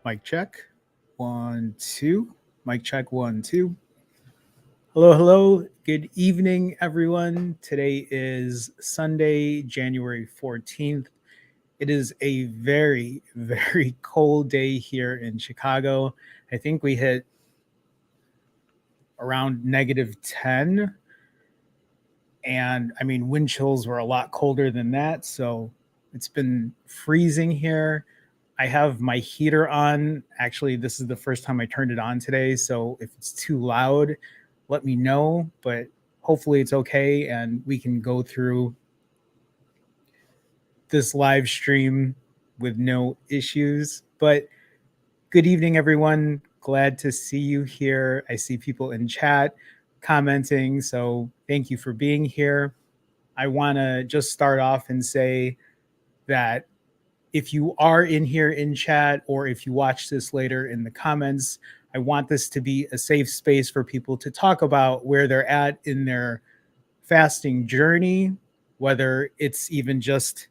Mic check. 1, 2. Mic check. 1, 2. Hello, hello. Good evening, everyone. Today is Sunday, January 14th. It is a very, very cold day here in Chicago. I think we hit around -10. And I mean, wind chills were a lot colder than that. So it's been freezing here. I have my heater on. Actually, this is the first time I turned it on today. So if it's too loud, let me know. But hopefully it's okay and we can go through this live stream with no issues. But good evening, everyone. Glad to see you here. I see people in chat commenting. So thank you for being here. I want to just start off and say that if you are in here in chat or if you watch this later in the comments, I want this to be a safe space for people to talk about where they're at in their fasting journey, whether it's even just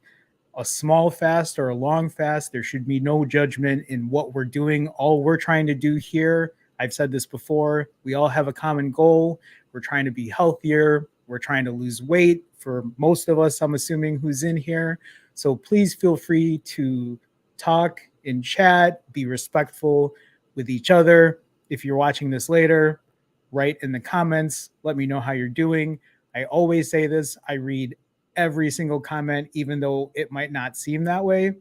a small fast or a long fast. There should be no judgment in what we're doing. All we're trying to do here, I've said this before, we all have a common goal. We're trying to be healthier. We're trying to lose weight for most of us, I'm assuming, who's in here. So please feel free to talk in chat, be respectful with each other. If you're watching this later, write in the comments. Let me know how you're doing. I always say this. I read every single comment, even though it might not seem that way.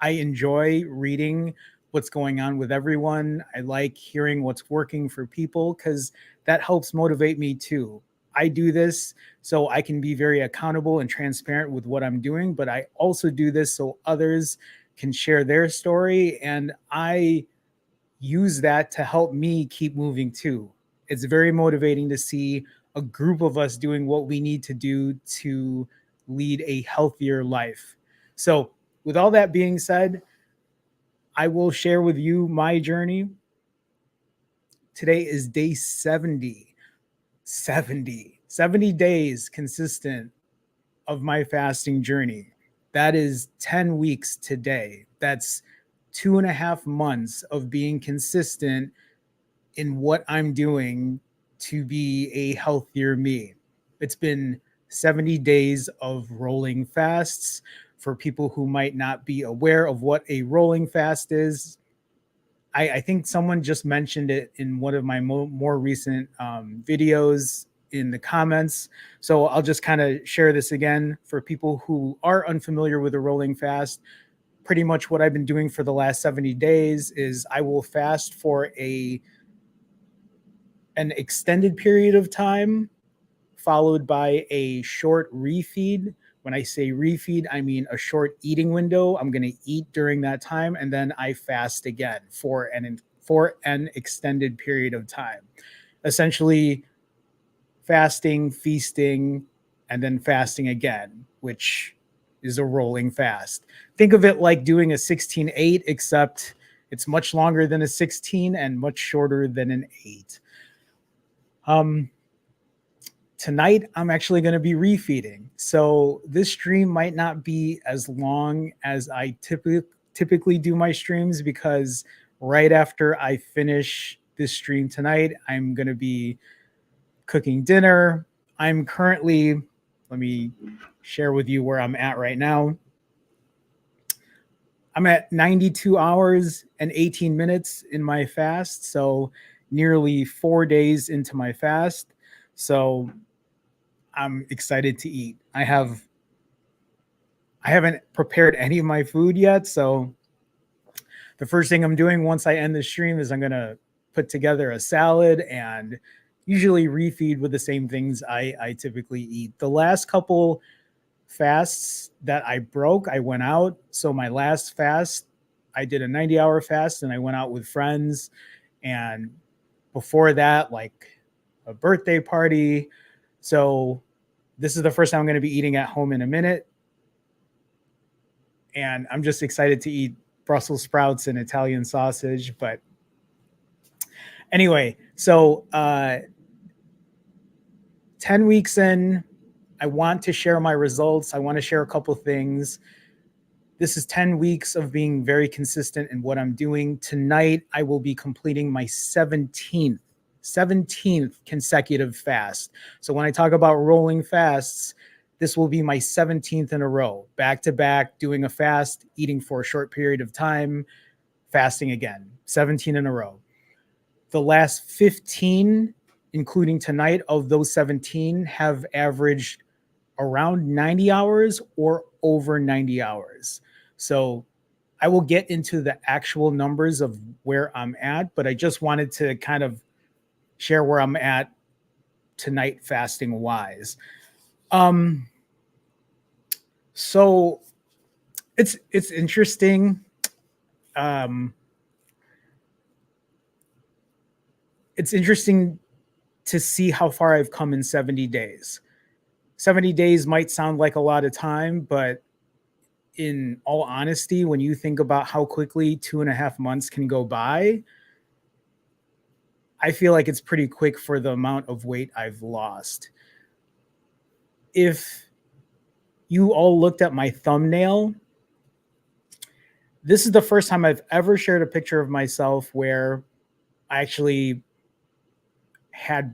I enjoy reading what's going on with everyone. I like hearing what's working for people because that helps motivate me too. I do this so I can be very accountable and transparent with what I'm doing, but I also do this so others can share their story, and I use that to help me keep moving too. It's very motivating to see a group of us doing what we need to do to lead a healthier life. So, with all that being said, I will share with you my journey. Today is day 70. 70 days consistent of my fasting journey. That is 10 weeks today. That's 2.5 months of being consistent in what I'm doing to be a healthier me. It's been 70 days of rolling fasts. For people who might not be aware of what a rolling fast is, I think someone just mentioned it in one of my more recent videos in the comments. So I'll just kind of share this again for people who are unfamiliar with a rolling fast. Pretty much what I've been doing for the last 70 days is I will fast for an extended period of time, followed by a short refeed. When I say refeed, I mean a short eating window. I'm going to eat during that time, and then I fast again for an extended period of time. Essentially, fasting, feasting, and then fasting again, which is a rolling fast. Think of it like doing a 16-8, except it's much longer than a 16 and much shorter than an 8. Tonight, I'm actually going to be refeeding. So this stream might not be as long as I typically do my streams, because right after I finish this stream tonight, I'm going to be cooking dinner. I'm currently, let me share with you where I'm at right now. I'm at 92 hours and 18 minutes in my fast. So nearly 4 days into my fast. So I'm excited to eat. I haven't prepared any of my food yet, so the first thing I'm doing once I end the stream is I'm going to put together a salad and usually refeed with the same things I typically eat. The last couple fasts that I broke, I went out. So my last fast, I did a 90-hour fast and I went out with friends. And before that, like a birthday party. So this is the first time I'm going to be eating at home in a minute. And I'm just excited to eat Brussels sprouts and Italian sausage. But anyway, so 10 weeks in, I want to share my results. I want to share a couple things. This is 10 weeks of being very consistent in what I'm doing. Tonight, I will be completing my 17th consecutive fast. So when I talk about rolling fasts, this will be my 17th in a row, back to back, doing a fast, eating for a short period of time, fasting again, 17 in a row. The last 15, including tonight, of those 17 have averaged around 90 hours or over 90 hours. So I will get into the actual numbers of where I'm at, but I just wanted to kind of share where I'm at tonight fasting wise. Um so it's interesting. Um it's interesting to see how far I've come in 70 days. 70 days might sound like a lot of time, but in all honesty, when you think about how quickly 2.5 months can go by, I feel like it's pretty quick for the amount of weight I've lost. If you all looked at my thumbnail, this is the first time I've ever shared a picture of myself where I actually had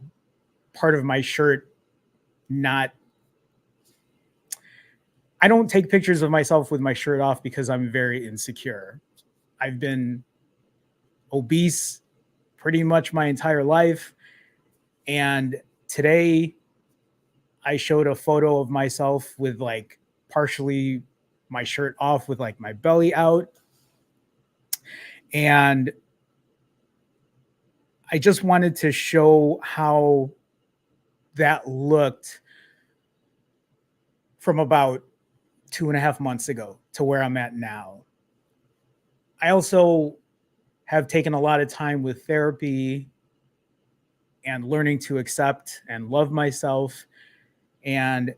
part of my shirt not. I don't take pictures of myself with my shirt off because I'm very insecure. I've been obese pretty much my entire life. And today I showed a photo of myself with like partially my shirt off with like my belly out. And I just wanted to show how that looked from about 2.5 months ago to where I'm at now. I also have taken a lot of time with therapy and learning to accept and love myself. And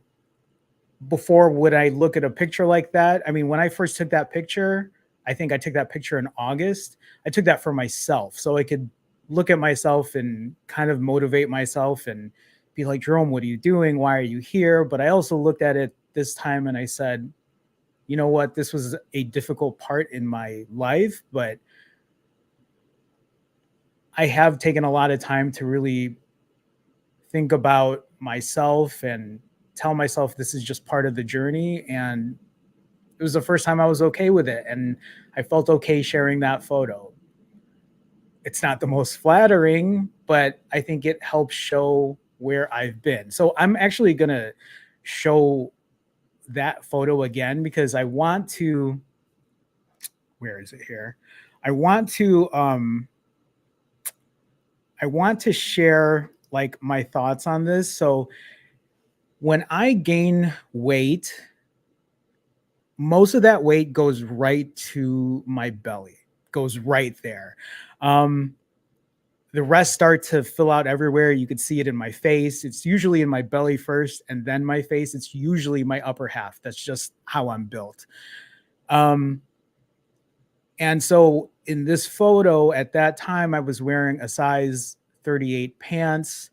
before would I look at a picture like that? I mean, when I first took that picture, I think I took that picture in August. I took that for myself so I could look at myself and kind of motivate myself and be like, Jerome, what are you doing? Why are you here? But I also looked at it this time and I said, you know what? This was a difficult part in my life, but I have taken a lot of time to really think about myself and tell myself this is just part of the journey. And it was the first time I was okay with it. And I felt okay sharing that photo. It's not the most flattering, but I think it helps show where I've been. So I'm actually going to show that photo again because I want to, where is it here? I want to, I want to share like my thoughts on this. So when I gain weight, most of that weight goes right to my belly, goes right there. Um, the rest start to fill out everywhere. You could see it in my face. It's usually in my belly first and then my face. It's usually my upper half. That's just how I'm built. Um, and so in this photo at that time, I was wearing a size 38 pants,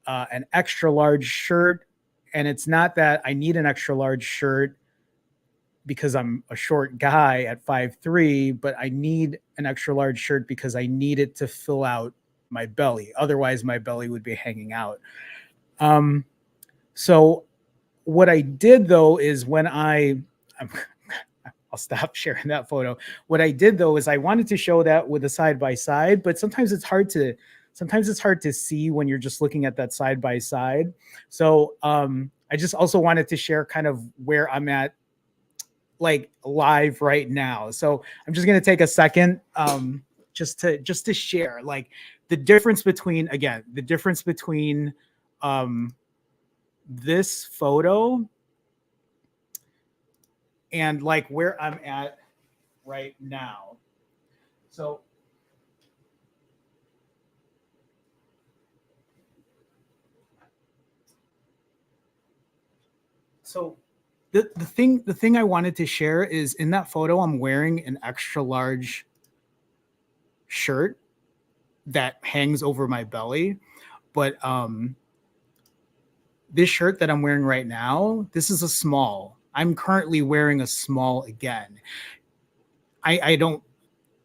an extra large shirt. And it's not that I need an extra large shirt because I'm a short guy at 5'3", but I need an extra large shirt because I need it to fill out my belly. Otherwise, my belly would be hanging out. Um, so what I did though is when I'll stop sharing that photo. What I did though is I wanted to show that with a side by side, but sometimes it's hard to see when you're just looking at that side by side. So I just also wanted to share kind of where I'm at like live right now. So I'm just gonna take a second just to share like the difference between um this photo and like where I'm at right now. So so the thing I wanted to share is in that photo I'm wearing an extra large shirt that hangs over my belly, but this shirt that I'm wearing right now, this is a small. I'm currently wearing a small again. I don't,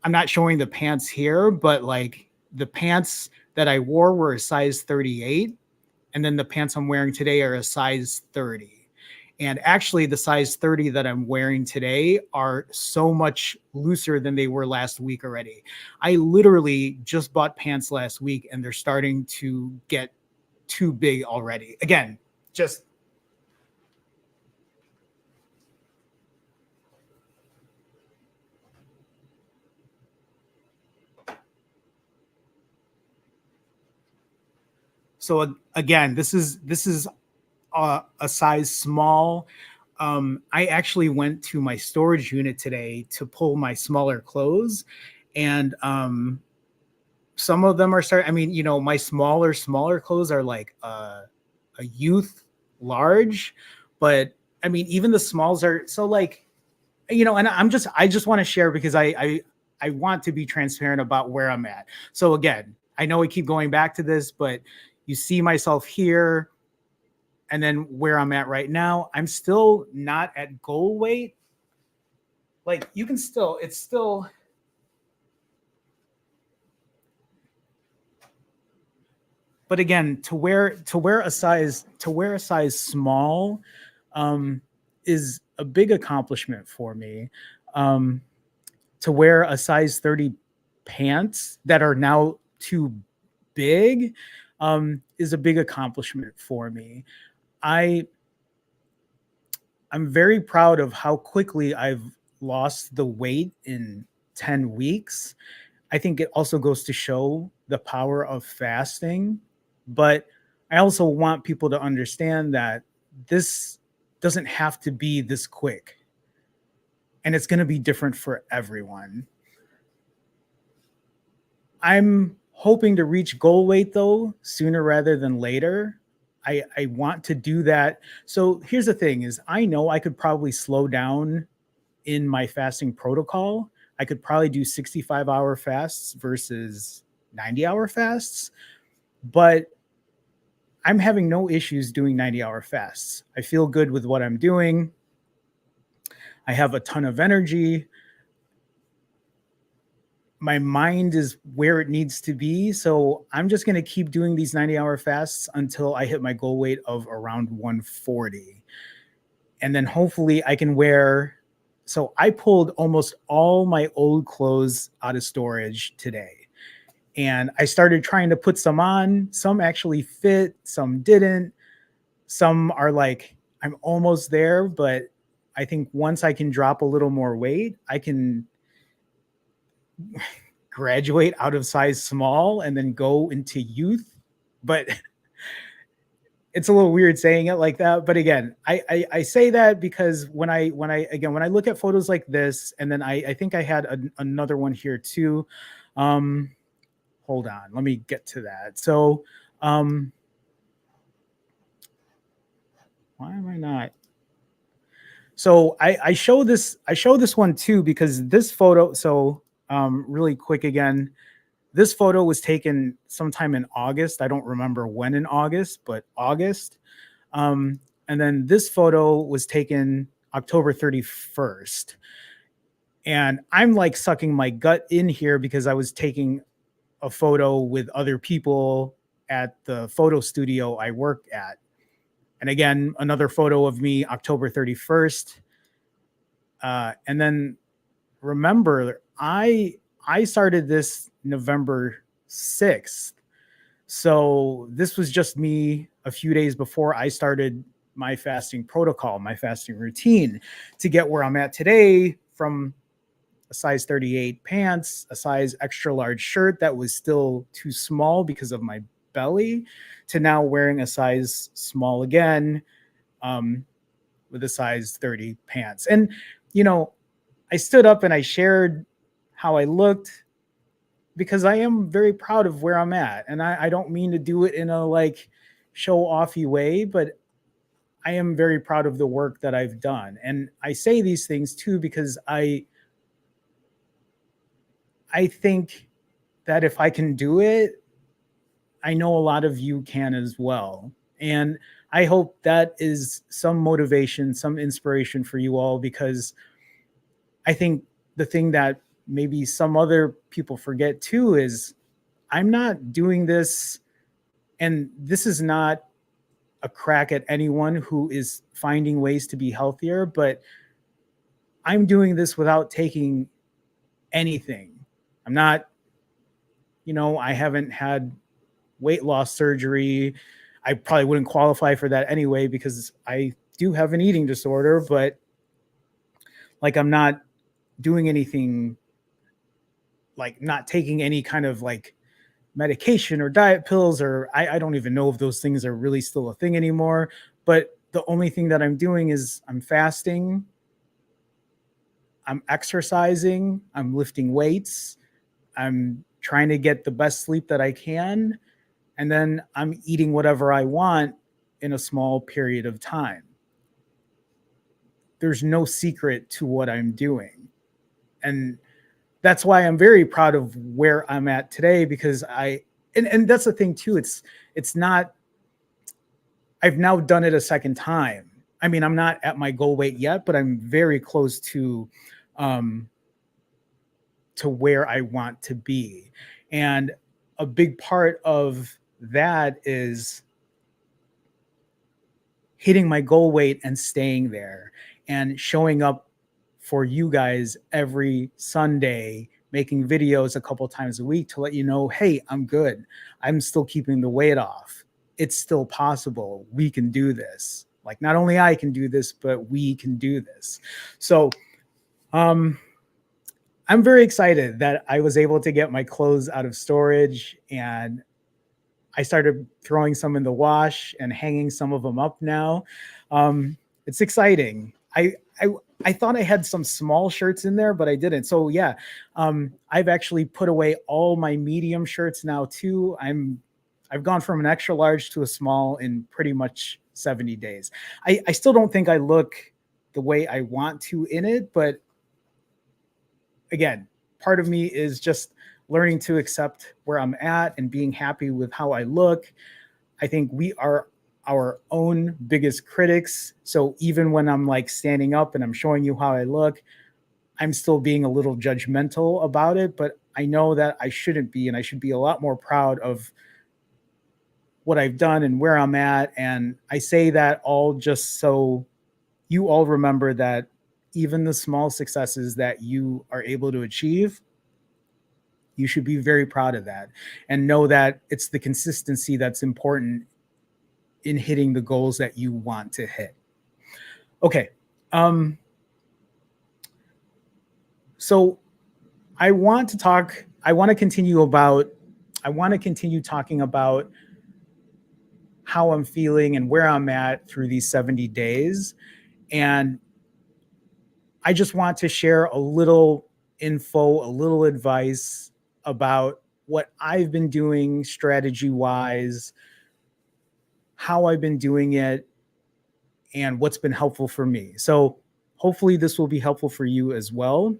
I'm not showing the pants here, but like the pants that I wore were a size 38, and then the pants I'm wearing today are a size 30. And actually, the size 30 that I'm wearing today are so much looser than they were last week already. I literally just bought pants last week and they're starting to get too big already. Again, just so again, this is a size small. I actually went to my storage unit today to pull my smaller clothes, and some of them are starting. I mean, my smaller clothes are like a youth large, but I mean, even the smalls are so like, and I just want to share because I want to be transparent about where I'm at. So again, I know we keep going back to this, but you see myself here and then where I'm at right now. I'm still not at goal weight. Like you can still, it's still, but again, to wear a size small um, is a big accomplishment for me. Um, to wear a size 30 pants that are now too big is a big accomplishment for me. I I'm very proud of how quickly I've lost the weight in 10 weeks. I think it also goes to show the power of fasting, but I also want people to understand that this doesn't have to be this quick, and it's going to be different for everyone. I'm hoping to reach goal weight though sooner rather than later. I want to do that. So here's the thing is I know I could probably slow down in my fasting protocol. I could probably do 65-hour fasts versus 90-hour fasts, but I'm having no issues doing 90-hour fasts. I feel good with what I'm doing. I have a ton of energy. My mind is where it needs to be. So I'm just going to keep doing these 90-hour fasts until I hit my goal weight of around 140. And then hopefully I can wear. So I pulled almost all my old clothes out of storage today. And I started trying to put some on. Some actually fit, some didn't. Some are like, I'm almost there. But I think once I can drop a little more weight, I can graduate out of size small and then go into youth. But it's a little weird saying it like that. But again, I say that because when I look at photos like this, and then I think I had another one here too. Um, hold on, let me get to that. So why am I not? So I show this one too because this photo. So really quick again, this photo was taken sometime in August. I don't remember when in August, but August. Um, and then this photo was taken October 31st. And I'm like sucking my gut in here because I was taking a photo with other people at the photo studio I work at. And again, another photo of me October 31st. And then remember, I started this November 6th. So this was just me a few days before I started my fasting protocol, my fasting routine to get where I'm at today from a size 38 pants, a size extra large shirt that was still too small because of my belly, to now wearing a size small again um, with a size 30 pants. And, you know, I stood up and I shared how I looked because I am very proud of where I'm at. And I don't mean to do it in a like show offy way, but I am very proud of the work that I've done. And I say these things too because I think that if I can do it, I know a lot of you can as well. And I hope that is some motivation, some inspiration for you all, because I think the thing that maybe some other people forget too is I'm not doing this, and this is not a crack at anyone who is finding ways to be healthier, but I'm doing this without taking anything. I'm not, I haven't had weight loss surgery. I probably wouldn't qualify for that anyway because I do have an eating disorder, but like I'm not doing anything, like not taking any kind of like medication or diet pills, or I don't even know if those things are really still a thing anymore. But the only thing that I'm doing is I'm fasting, I'm exercising, I'm lifting weights, I'm trying to get the best sleep that I can, and then I'm eating whatever I want in a small period of time. There's no secret to what I'm doing. And that's why I'm very proud of where I'm at today, because and that's the thing too. It's not, I've now done it a second time. I mean, I'm not at my goal weight yet, but I'm very close um to where I want to be. And a big part of that is hitting my goal weight and staying there and showing up for you guys every Sunday, making videos a couple times a week to let you know, hey, I'm good. I'm still keeping the weight off. It's still possible. We can do this. Like, not only I can do this, but we can do this. So, I'm very excited that I was able to get my clothes out of storage, and I started throwing some in the wash and hanging some of them up now. Um, it's exciting. I I thought I had some small shirts in there, but I didn't. So yeah, I've actually put away all my medium shirts now too. I've gone from an extra large to a small in pretty much 70 days. I still don't think I look the way I want to in it, but again, part of me is just learning to accept where I'm at and being happy with how I look. I think we are our own biggest critics. So even when I'm like standing up and I'm showing you how I look, I'm still being a little judgmental about it, but I know that I shouldn't be, and I should be a lot more proud of what I've done and where I'm at. And I say that all just so you all remember that even the small successes that you are able to achieve, you should be very proud of that and know that it's the consistency that's important in hitting the goals that you want to hit. Okay. Um, so I want to talk, I want to continue about, I want to continue talking about how I'm feeling and where I'm at through these 70 days. And I just want to share a little info, a little advice about what I've been doing strategy wise, how I've been doing it, and what's been helpful for me. So hopefully this will be helpful for you as well.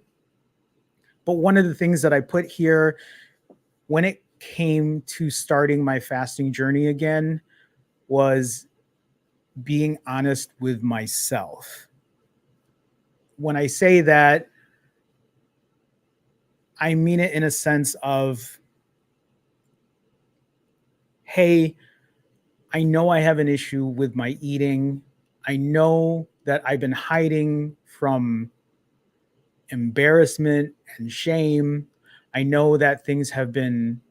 But one of the things that I put here when it came to starting my fasting journey again was being honest with myself. When I say that, I mean it in a sense of, hey, I know I have an issue with my eating. I know that I've been hiding from embarrassment and shame. I know that things have been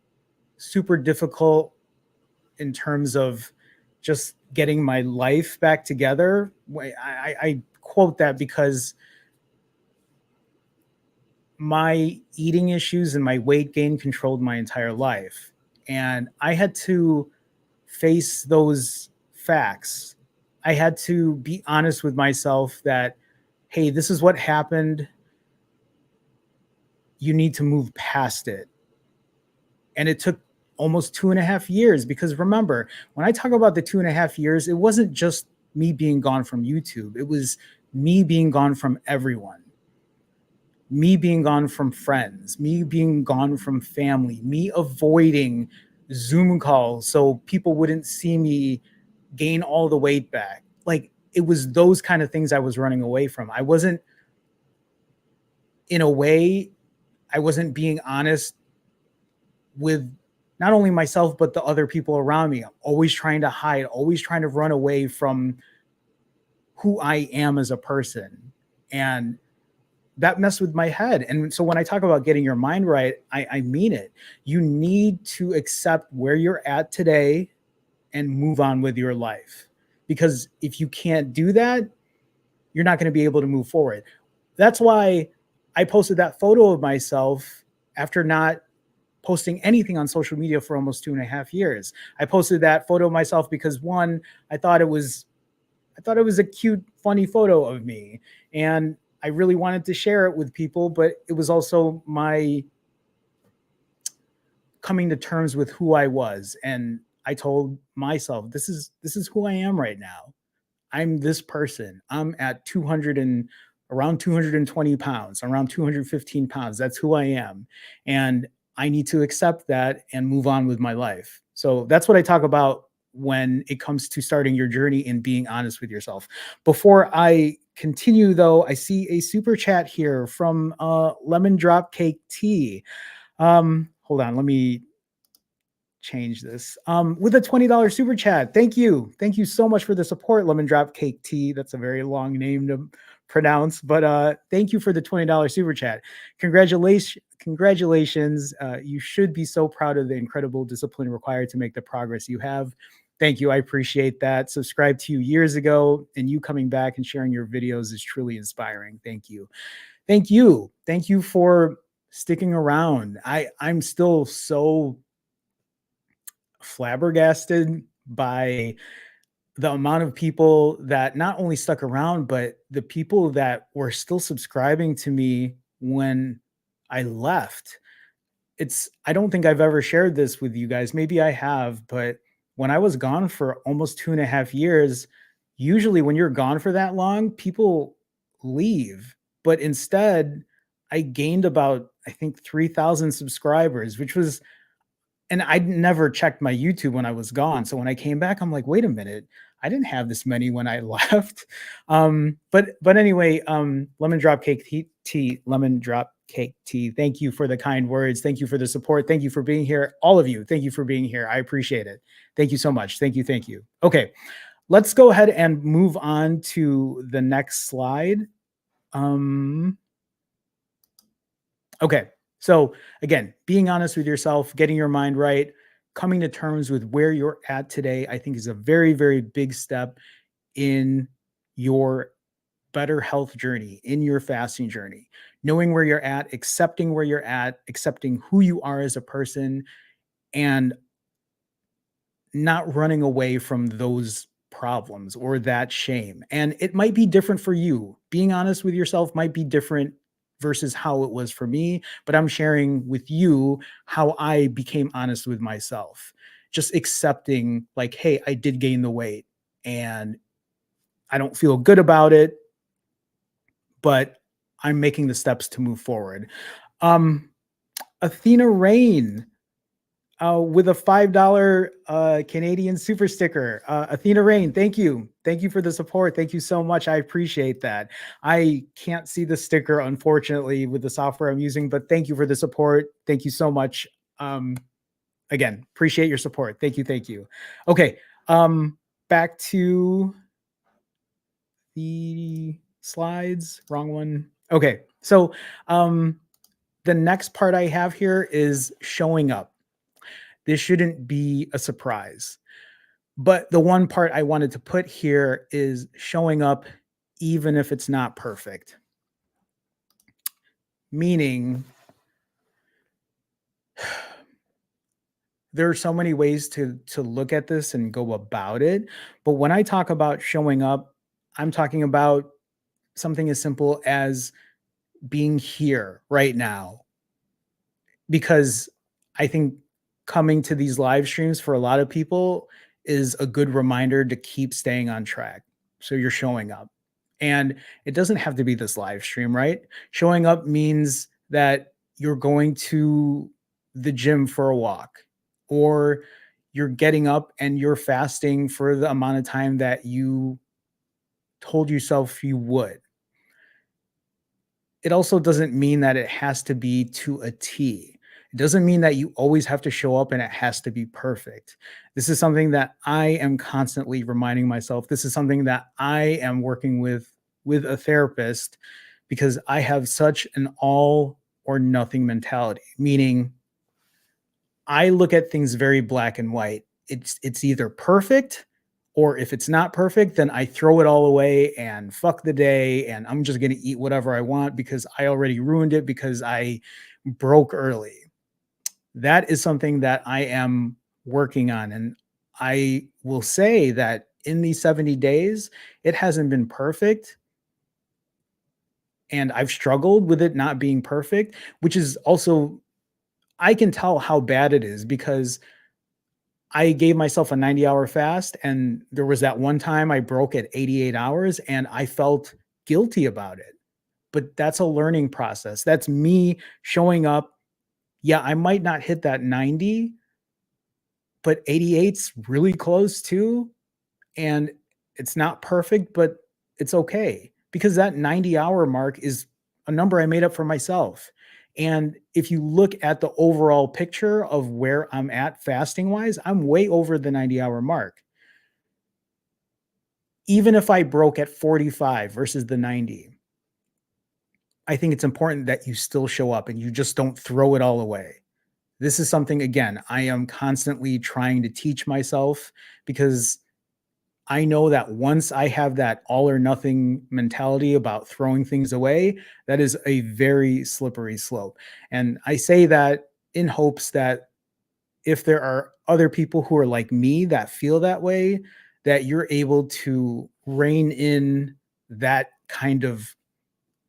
super difficult in terms of just getting my life back together. I quote that because my eating issues and my weight gain controlled my entire life. And I had to face those facts. I had to be honest with myself that, hey, this is what happened. You need to move past it. And it took almost 2.5 years, because remember, when I talk about the 2.5 years, it wasn't just me being gone from YouTube. It was me being gone from everyone, me being gone from friends, me being gone from family, me avoiding Zoom calls so people wouldn't see me gain all the weight back. Like, it was those kind of things I was running away from. I wasn't, in a way, I wasn't being honest with not only myself, but the other people around me. I'm always trying to hide, always trying to run away from who I am as a person. And that messed with my head. And so when I talk about getting your mind right, I mean it. You need to accept where you're at today and move on with your life. Because if you can't do that, you're not going to be able to move forward. That's why I posted that photo of myself after not posting anything on social media for almost 2.5 years. I posted that photo of myself because, one, I thought it was a cute, funny photo of me. And I really wanted to share it with people, but it was also my coming to terms with who I was. And I told myself, this is who I am right now. I'm this person. I'm at 200 and around 220 pounds, around 215 pounds. That's who I am. And I need to accept that and move on with my life. So that's what I talk about when it comes to starting your journey and being honest with yourself. Before I continue, though, I see a super chat here from Lemon Drop Cake Tea. Hold on, let me change this with a $20 super chat. Thank you. Thank you so much for the support, Lemon Drop Cake Tea. That's a very long name to pronounce, but thank you for the $20 super chat. Congratulations. You should be so proud of the incredible discipline required to make the progress you have. Thank you. I appreciate that. Subscribed to you years ago, and you coming back and sharing your videos is truly inspiring. Thank you. Thank you. Thank you for sticking around. I'm still so flabbergasted by the amount of people that not only stuck around, but the people that were still subscribing to me when I left. I don't think I've ever shared this with you guys. Maybe I have, but when I was gone for almost 2.5 years, usually when you're gone for that long, people leave. But instead, I gained about, I think, 3,000 subscribers, which was, and I'd never checked my YouTube when I was gone. So when I came back, I'm like, wait a minute, I didn't have this many when I left. But anyway, Lemon Drop Cake Tea, Lemon Drop Cake Tea. Thank you for the kind words. Thank you for the support. Thank you for being here. All of you, thank you for being here. I appreciate it. Thank you so much. Thank you. Thank you. Okay, let's go ahead and move on to the next slide. Okay. So again, being honest with yourself, getting your mind right, coming to terms with where you're at today, I think is a very, very big step in your better health journey, in your fasting journey. Knowing where you're at, accepting where you're at, accepting who you are as a person, and not running away from those problems or that shame. And it might be different for you. Being honest with yourself might be different versus how it was for me, but I'm sharing with you how I became honest with myself. Just accepting, like, hey, I did gain the weight and I don't feel good about it, but I'm making the steps to move forward. Um, Athena Rain, with a $5 Canadian super sticker. Athena Rain, thank you. Thank you for the support. Thank you so much. I appreciate that. I can't see the sticker, unfortunately, with the software I'm using, but thank you for the support. Thank you so much. Again, appreciate your support. Thank you. Thank you. Okay. Back to the slides. Wrong one. Okay. So the next part I have here is showing up. This shouldn't be a surprise. But the one part I wanted to put here is showing up even if it's not perfect. Meaning, there are so many ways to look at this and go about it. But when I talk about showing up, I'm talking about something as simple as being here right now. Because I think coming to these live streams for a lot of people is a good reminder to keep staying on track. So you're showing up. And it doesn't have to be this live stream, right? Showing up means that you're going to the gym for a walk, or you're getting up and you're fasting for the amount of time that you told yourself you would. It also doesn't mean that it has to be to a T. It doesn't mean that you always have to show up and it has to be perfect. This is something that I am constantly reminding myself. This is something that I am working with a therapist because I have such an all or nothing mentality, meaning I look at things very black and white. It's either perfect, or if it's not perfect, then I throw it all away and fuck the day and I'm just going to eat whatever I want because I already ruined it because I broke early. That is something that I am working on, and I will say that in these 70 days, it hasn't been perfect and I've struggled with it not being perfect, which is also I can tell how bad it is because I gave myself a 90-hour fast, and there was that one time I broke at 88 hours, and I felt guilty about it. But that's a learning process. That's me showing up. Yeah, I might not hit that 90, but 88's really close too. And it's not perfect, but it's okay because that 90-hour mark is a number I made up for myself. And if you look at the overall picture of where I'm at fasting wise, I'm way over the 90-hour mark. Even if I broke at 45 versus the 90, I think it's important that you still show up and you just don't throw it all away. This is something, again, I am constantly trying to teach myself because I know that once I have that all or nothing mentality about throwing things away, that is a very slippery slope. And I say that in hopes that if there are other people who are like me that feel that way, that you're able to rein in that kind of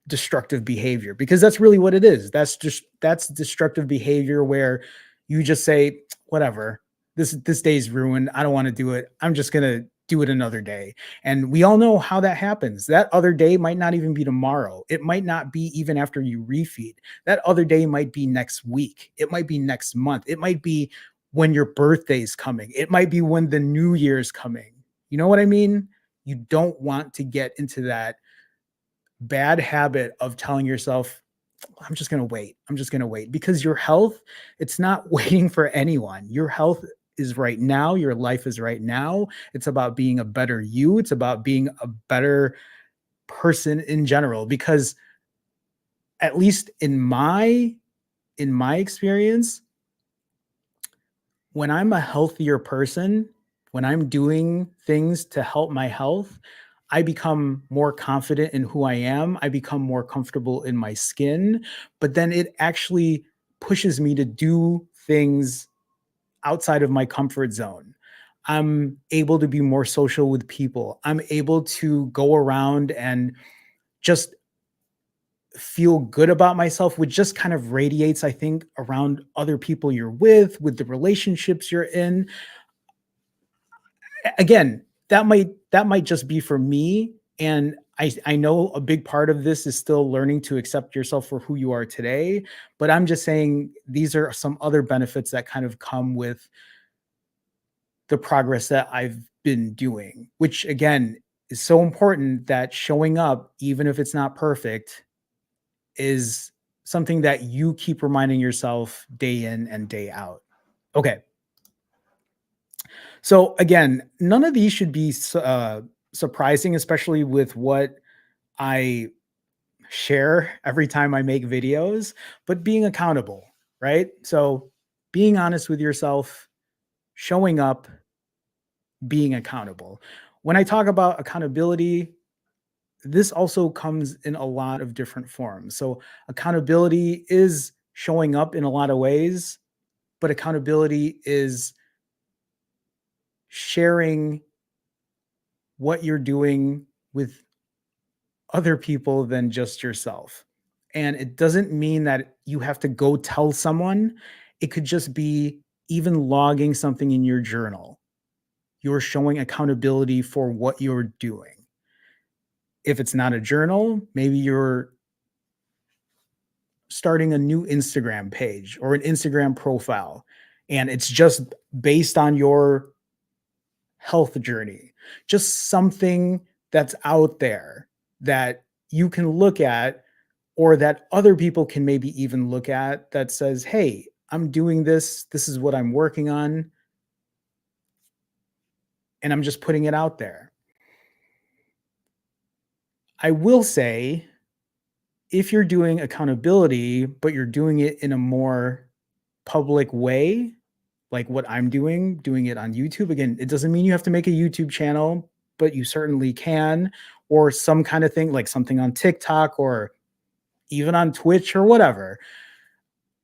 destructive behavior because that's really what it is. That's destructive behavior where you just say, whatever, this day's ruined. I don't want to do it. I'm just gonna do it another day. And we all know how that happens. That other day might not even be tomorrow. It might not be even after you refeed. That other day might be next week. It might be next month. It might be when your birthday's coming. It might be when the new year's coming. You know what I mean? You don't want to get into that bad habit of telling yourself, I'm just going to wait. I'm just going to wait because your health, it's not waiting for anyone. Your health is right now. Your life is right now. It's about being a better you. It's about being a better person in general because at least in my experience, when I'm a healthier person, when I'm doing things to help my health, I become more confident in who I am. I become more comfortable in my skin, but then it actually pushes me to do things outside of my comfort zone. I'm able to be more social with people. I'm able to go around and just feel good about myself, which just kind of radiates, I think, around other people you're with the relationships you're in. Again, that might just be for me, and I know a big part of this is still learning to accept yourself for who you are today, but I'm just saying these are some other benefits that kind of come with the progress that I've been doing, which again is so important that showing up, even if it's not perfect, is something that you keep reminding yourself day in and day out. Okay. So again, none of these should be surprising, especially with what I share every time I make videos, but being accountable, right? So being honest with yourself, showing up, being accountable. When I talk about accountability, this also comes in a lot of different forms. So accountability is showing up in a lot of ways, but accountability is sharing what you're doing with other people than just yourself. And it doesn't mean that you have to go tell someone. It could just be even logging something in your journal. You're showing accountability for what you're doing. If it's not a journal, maybe you're starting a new Instagram page or an Instagram profile And it's just based on your health journey, just something that's out there that you can look at or that other people can maybe even look at that says, hey, I'm doing this. This is what I'm working on. And I'm just putting it out there. I will say, if you're doing accountability, but you're doing it in a more public way, like what I'm doing it on YouTube. Again, it doesn't mean you have to make a YouTube channel, but you certainly can, or some kind of thing like something on TikTok or even on Twitch or whatever.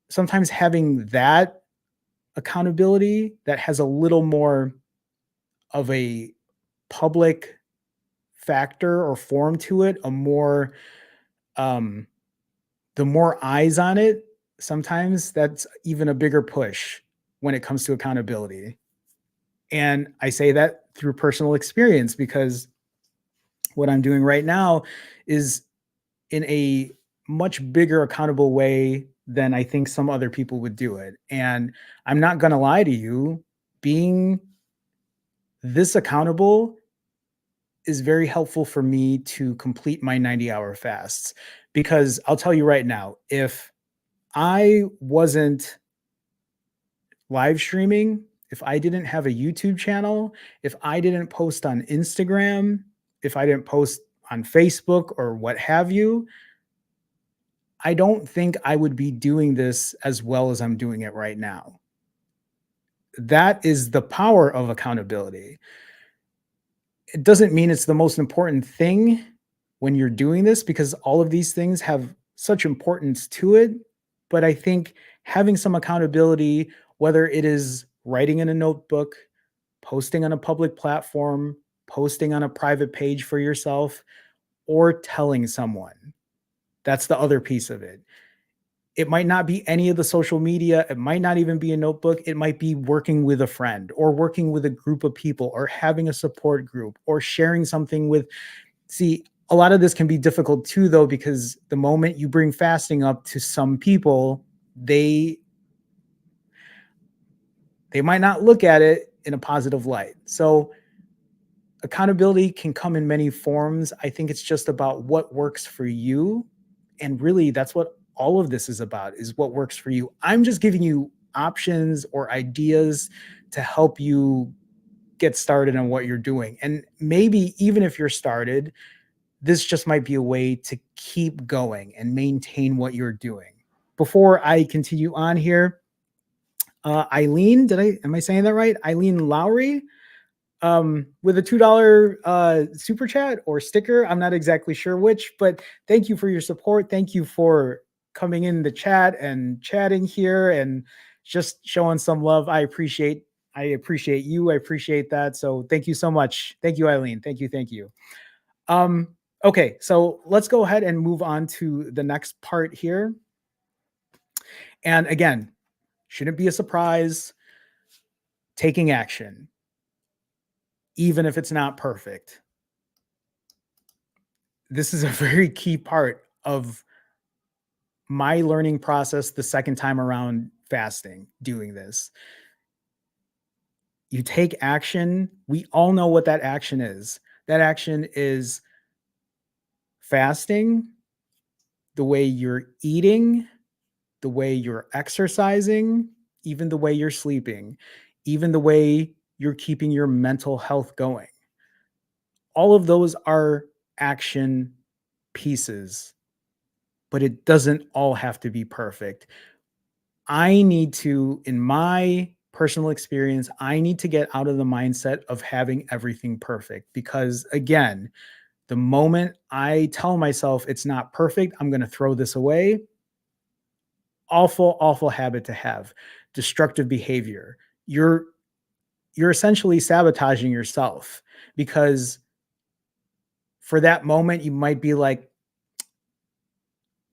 Sometimes having that accountability that has a little more of a public factor or form to it, a more um the more eyes on it, sometimes that's even a bigger push when it comes to accountability. And I say that through personal experience because what I'm doing right now is in a much bigger accountable way than I think some other people would do it. And I'm not going to lie to you, being this accountable is very helpful for me to complete my 90-hour fasts. Because I'll tell you right now, if I wasn't live streaming, if I didn't have a YouTube channel, if I didn't post on Instagram, if I didn't post on Facebook or what have you, I don't think I would be doing this as well as I'm doing it right now. That is the power of accountability. It doesn't mean it's the most important thing when you're doing this because all of these things have such importance to it. But I think having some accountability, whether it is writing in a notebook, posting on a public platform, posting on a private page for yourself, or telling someone. That's the other piece of it. It might not be any of the social media. It might not even be a notebook. It might be working with a friend or working with a group of people or having a support group or sharing something with. See, a lot of this can be difficult too, though, because the moment you bring fasting up to some people, they might not look at it in a positive light. So accountability can come in many forms. I think it's just about what works for you. And really, that's what all of this is about, is what works for you. I'm just giving you options or ideas to help you get started on what you're doing. And maybe even if you're started, this just might be a way to keep going and maintain what you're doing. Before I continue on here, Eileen, am I saying that right? Eileen Lowry, with a $2 super chat or sticker. I'm not exactly sure which, but thank you for your support. Thank you for coming in the chat and chatting here and just showing some love. I appreciate you. I appreciate that. So thank you so much. Thank you, Eileen. Thank you. Thank you. Um, okay, so let's go ahead and move on to the next part here. And again, shouldn't be a surprise. Taking action, even if it's not perfect. This is a very key part of my learning process the second time around fasting, doing this. You take action. We all know what that action is. That action is fasting, the way you're eating, the way you're exercising, even the way you're sleeping, even the way you're keeping your mental health going. All of those are action pieces, but it doesn't all have to be perfect. I need to, in my personal experience, I need to get out of the mindset of having everything perfect because, again, the moment I tell myself it's not perfect, I'm going to throw this away. Awful, awful habit to have. Destructive behavior. You're essentially sabotaging yourself because for that moment you might be like,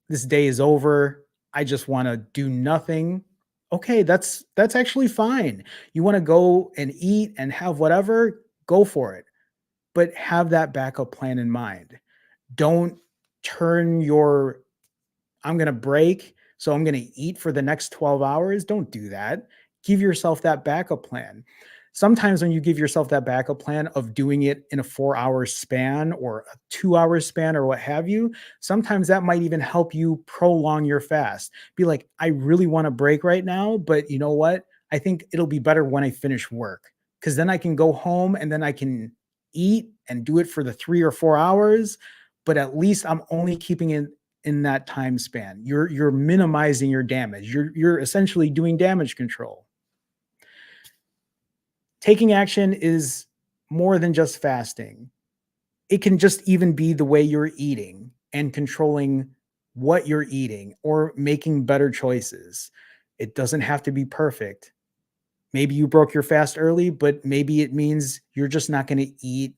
this day is over. I just want to do nothing. Okay, that's actually fine. You want to go and eat and have whatever, go for it. But have that backup plan in mind. Don't turn your I'm going to break, so I'm going to eat for the next 12 hours. Don't do that. give yourself that backup plan. Sometimes when you give yourself that backup plan of doing it in a 4 hour span or a 2 hour span or what have you, sometimes that might even help you prolong your fast. Be like, I really want to break right now, but you know what? I think it'll be better when I finish work because then I can go home and then I can eat and do it for the 3 or 4 hours. But at least I'm only keeping it in that time span. You're minimizing your damage. You're essentially doing damage control. Taking action is more than just fasting. It can just even be the way you're eating and controlling what you're eating or making better choices. It doesn't have to be perfect. Maybe you broke your fast early, but maybe it means you're just not going to eat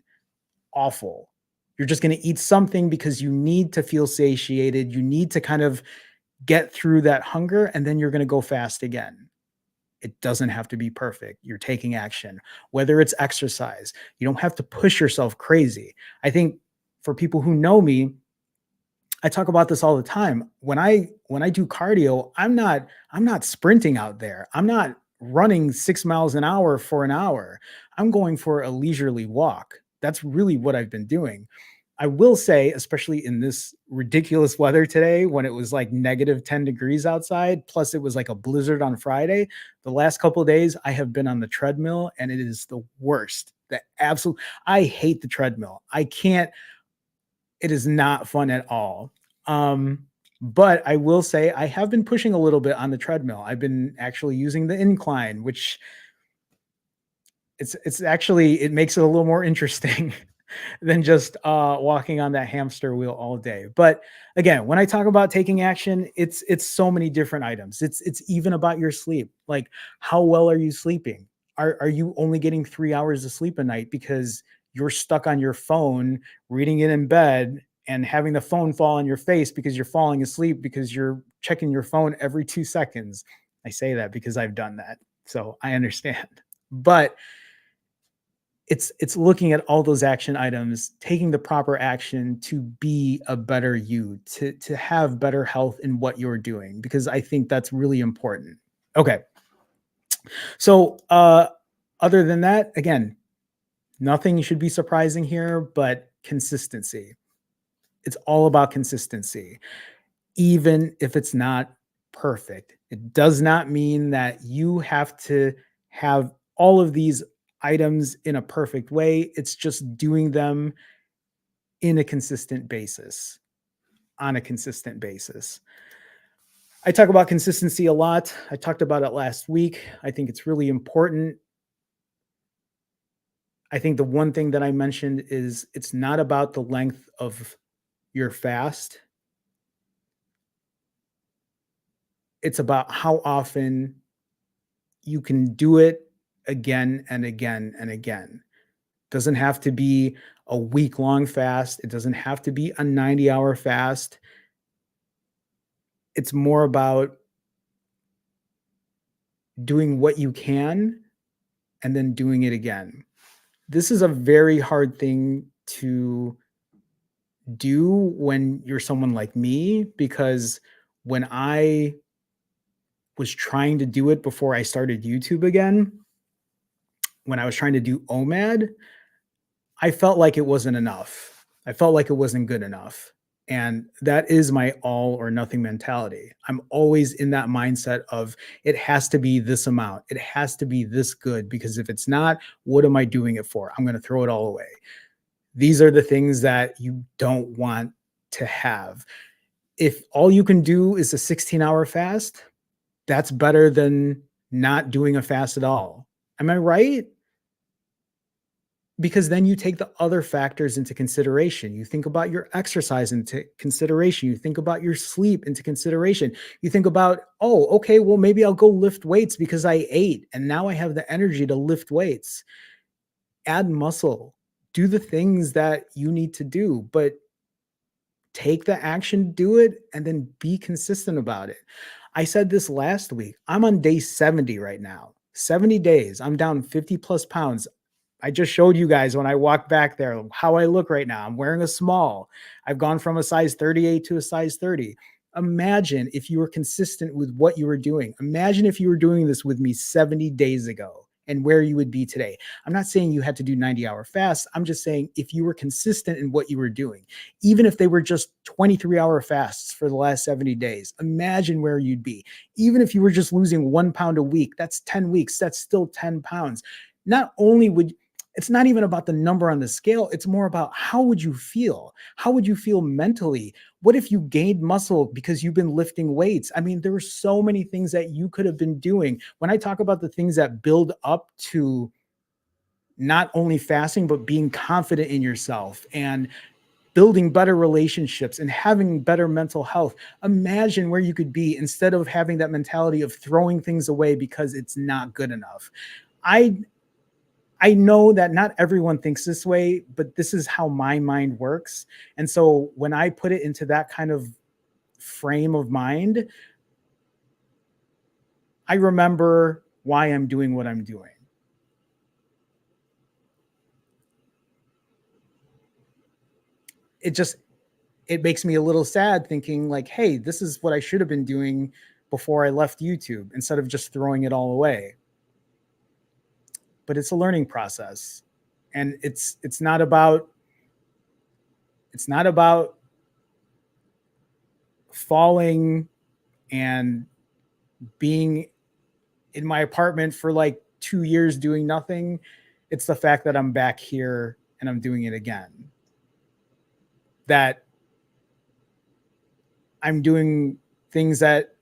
awful. You're just going to eat something because you need to feel satiated. You need to kind of get through that hunger, and then you're going to go fast again. It doesn't have to be perfect. You're taking action, whether it's exercise. You don't have to push yourself crazy. I think for people who know me, I talk about this all the time. When I do cardio, I'm not sprinting out there. I'm not running 6 miles an hour for an hour. I'm going for a leisurely walk. That's really what I've been doing. I will say, especially in this ridiculous weather today, when it was like negative 10 degrees outside, plus it was like a blizzard on Friday, the last couple of days I have been on the treadmill and it is the worst. I hate the treadmill. I can't, it is not fun at all. Um, but I will say I have been pushing a little bit on the treadmill. I've been actually using the incline, which it's actually it makes it a little more interesting than just walking on that hamster wheel all day. But again, when I talk about taking action, it's so many different items. It's even about your sleep. Like, how well are you sleeping? Are you only getting 3 hours of sleep a night because you're stuck on your phone, reading it in bed, and having the phone fall on your face because you're falling asleep because you're checking your phone every 2 seconds? I say that because I've done that, so I understand. But it's looking at all those action items, taking the proper action to be a better you, to have better health in what you're doing, because I think that's really important. Okay. So other than that, again, nothing should be surprising here, but consistency. It's all about consistency, even if it's not perfect. It does not mean that you have to have all of these items in a perfect way. It's just doing them in a consistent basis, on a consistent basis. I talk about consistency a lot. I talked about it last week. I think it's really important. I think the one thing that I mentioned is it's not about the length of your fast. It's about how often you can do it again and again and again. Doesn't have to be a week long fast. It doesn't have to be a 90-hour fast. It's more about doing what you can and then doing it again. This is a very hard thing to do when you're someone like me, because when I was trying to do it before I started YouTube again, when I was trying to do OMAD, I felt like it wasn't enough. I felt like it wasn't good enough. And that is my all or nothing mentality. I'm always in that mindset of it has to be this amount. It has to be this good, because if it's not, what am I doing it for? I'm going to throw it all away. These are the things that you don't want to have. If all you can do is a 16-hour fast, that's better than not doing a fast at all. Am I right? Because then you take the other factors into consideration. You think about your exercise into consideration. You think about your sleep into consideration. You think about, oh, okay, well, maybe I'll go lift weights because I ate and now I have the energy to lift weights. Add muscle, do the things that you need to do, but take the action, do it, and then be consistent about it. I said this last week. I'm on day 70 right now. 70 days. I'm down 50 plus pounds. I just showed you guys when I walked back there how I look right now. I'm wearing a small. I've gone from a size 38 to a size 30. Imagine if you were consistent with what you were doing. Imagine if you were doing this with me 70 days ago and where you would be today. I'm not saying you had to do 90-hour fasts. I'm just saying if you were consistent in what you were doing, even if they were just 23-hour fasts for the last 70 days, imagine where you'd be. Even if you were just losing 1 pound a week, that's 10 weeks, that's still 10 pounds. Not only would it's not even about the number on the scale, it's more about how would you feel? How would you feel mentally? What if you gained muscle because you've been lifting weights? I mean, there are so many things that you could have been doing. When I talk about the things that build up to not only fasting, but being confident in yourself and building better relationships and having better mental health, imagine where you could be instead of having that mentality of throwing things away because it's not good enough. I I know that not everyone thinks this way, but this is how my mind works. And so when I put it into that kind of frame of mind, I remember why I'm doing what I'm doing. It just it makes me a little sad thinking like, hey, this is what I should have been doing before I left YouTube instead of just throwing it all away. But it's a learning process. And it's not about falling and being in my apartment for like 2 years doing nothing. It's the fact that I'm back here and I'm doing it again. That I'm doing things that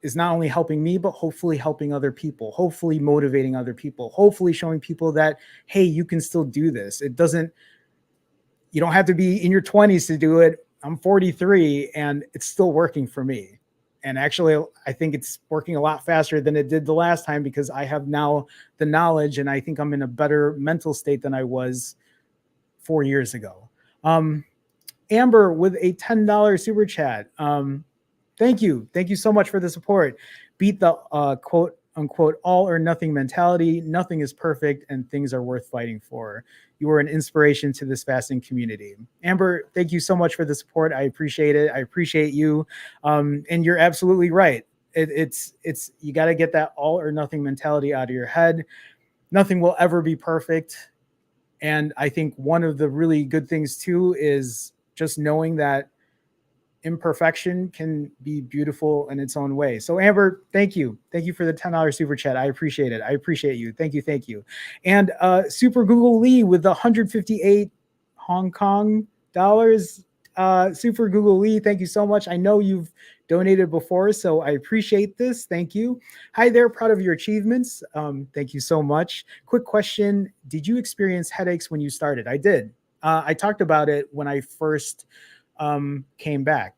is not only helping me, but hopefully helping other people, hopefully motivating other people, hopefully showing people that, hey, you can still do this. You don't have to be in your 20s to do it. I'm 43 and it's still working for me. And actually, I think it's working a lot faster than it did the last time because I have now the knowledge and I think I'm in a better mental state than I was 4 years ago. Amber with a $10 super chat. Thank you. Thank you so much for the support. Beat the quote unquote all or nothing mentality. Nothing is perfect and things are worth fighting for. You are an inspiration to this fasting community. Amber, thank you so much for the support. I appreciate it. I appreciate you. And you're absolutely right. It's you got to get that all or nothing mentality out of your head. Nothing will ever be perfect. And I think one of the really good things too is just knowing that imperfection can be beautiful in its own way. So Amber, thank you. Thank you for the $10 super chat. I appreciate it. I appreciate you. Thank you. Thank you. And Super Google Lee with the 158 Hong Kong dollars. Super Google Lee, thank you so much. I know you've donated before, so I appreciate this. Thank you. Hi there, proud of your achievements. Thank you so much. Quick question. Did you experience headaches when you started? I did. I talked about it when I first came back.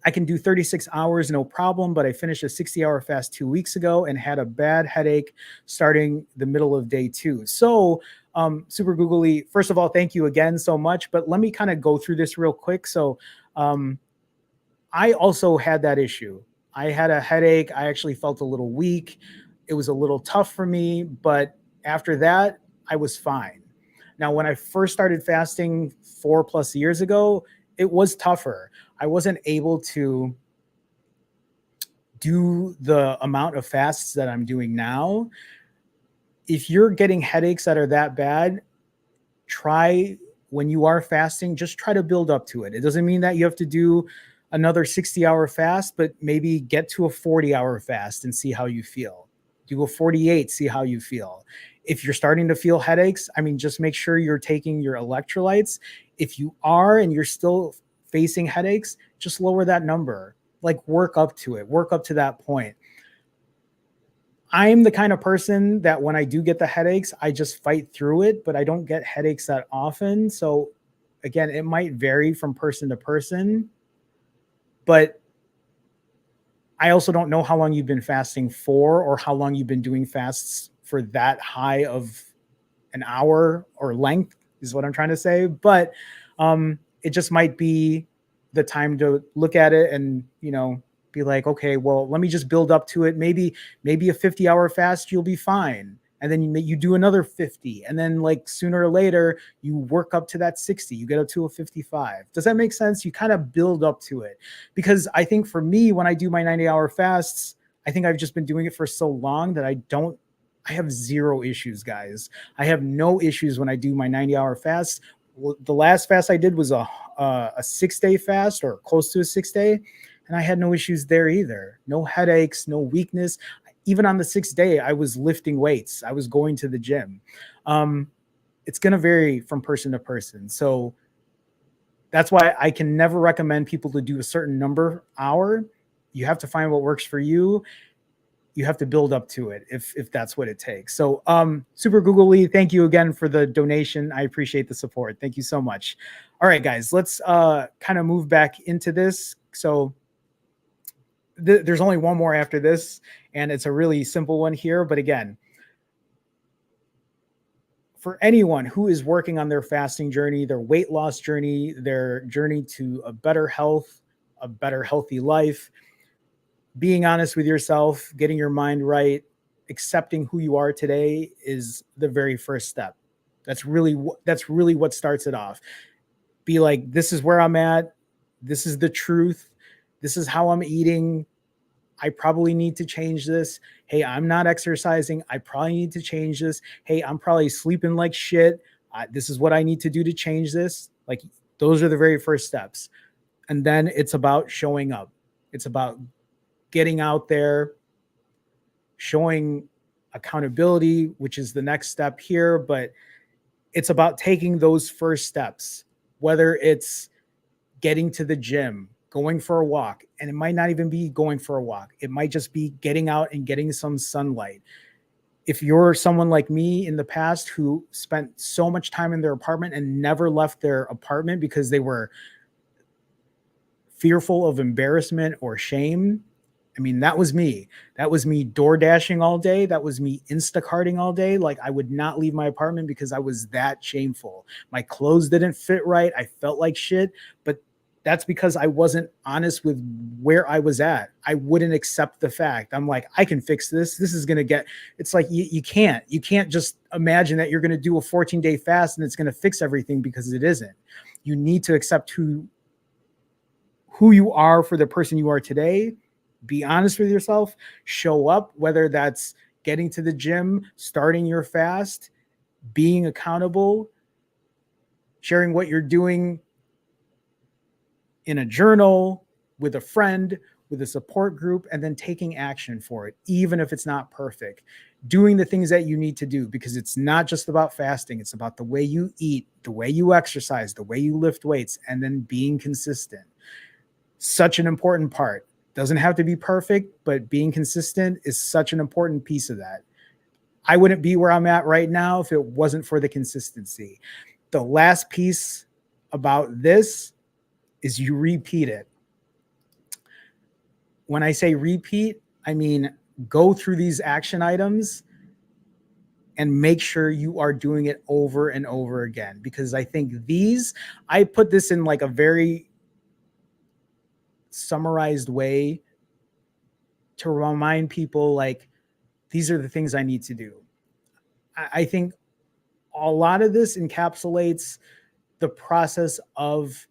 I can do 36 hours, no problem, but I finished a 60-hour fast 2 weeks ago and had a bad headache starting the middle of day 2. So, Super Googly, first of all, thank you again so much, but let me kind of go through this real quick. So, I also had that issue. I had a headache. I actually felt a little weak. It was a little tough for me, but after that, I was fine. Now, when I first started fasting 4+ years ago, it was tougher. I wasn't able to do the amount of fasts that I'm doing now. If you're getting headaches that are that bad, try when you are fasting, just try to build up to it. It doesn't mean that you have to do another 60-hour fast, but maybe get to a 40-hour fast and see how you feel. Do a 48, see how you feel. If you're starting to feel headaches, I mean, just make sure you're taking your electrolytes. If you are and you're still facing headaches, just lower that number. Like work up to it, work up to that point. I'm the kind of person that when I do get the headaches, I just fight through it, but I don't get headaches that often. So again, it might vary from person to person, but I also don't know how long you've been fasting for or how long you've been doing fasts for that high of an hour or length is what I'm trying to say. But it just might be the time to look at it and, be like, okay, well, let me just build up to it. Maybe a 50-hour fast, you'll be fine. and then you do another 50, and then like sooner or later you work up to that 60, you get up to a 55. Does that make sense? You kind of build up to it, because I think for me, when I do my 90-hour fasts, I think I've just been doing it for so long that I have zero issues, guys. I have no issues when I do my 90-hour fast. Well, the last fast I did was a 6-day fast, or close to a 6-day, and I had no issues there either. No headaches, no weakness. Even on the 6th day, I was lifting weights. I was going to the gym. It's going to vary from person to person. So that's why I can never recommend people to do a certain number hour. You have to find what works for you. You have to build up to it if that's what it takes. So Super Googly, thank you again for the donation. I appreciate the support. Thank you so much. All right, guys, let's kind of move back into this. So there's only one more after this, and it's a really simple one here. But again, for anyone who is working on their fasting journey, their weight loss journey, their journey to a better health, a better healthy life, being honest with yourself, getting your mind right, accepting who you are today is the very first step. That's really what starts it off. Be like, this is where I'm at. This is the truth. This is how I'm eating. I probably need to change this. Hey, I'm not exercising. I probably need to change this. Hey, I'm probably sleeping like shit. This is what I need to do to change this. Like, those are the very first steps. And then it's about showing up. It's about getting out there, showing accountability, which is the next step here. But it's about taking those first steps, whether it's getting to the gym, going for a walk, and it might not even be going for a walk. It might just be getting out and getting some sunlight. If you're someone like me in the past who spent so much time in their apartment and never left their apartment because they were fearful of embarrassment or shame, I mean, that was me. That was me door dashing all day. That was me Instacarting all day. Like, I would not leave my apartment because I was that shameful. My clothes didn't fit right. I felt like shit, but that's because I wasn't honest with where I was at. I wouldn't accept the fact. I'm like, I can fix this. This is going to get, it's like, you can't just imagine that you're going to do a 14-day fast and it's going to fix everything, because it isn't. You need to accept who you are for the person you are today. Be honest with yourself, show up, whether that's getting to the gym, starting your fast, being accountable, sharing what you're doing in a journal, with a friend, with a support group, and then taking action for it, even if it's not perfect. Doing the things that you need to do, because it's not just about fasting. It's about the way you eat, the way you exercise, the way you lift weights, and then being consistent. Such an important part. Doesn't have to be perfect, but being consistent is such an important piece of that. I wouldn't be where I'm at right now if it wasn't for the consistency. The last piece about this is you repeat it. When I say repeat, I mean go through these action items and make sure you are doing it over and over again. Because I think I put this in like a very summarized way to remind people, like, these are the things I need to do. I think a lot of this encapsulates the process of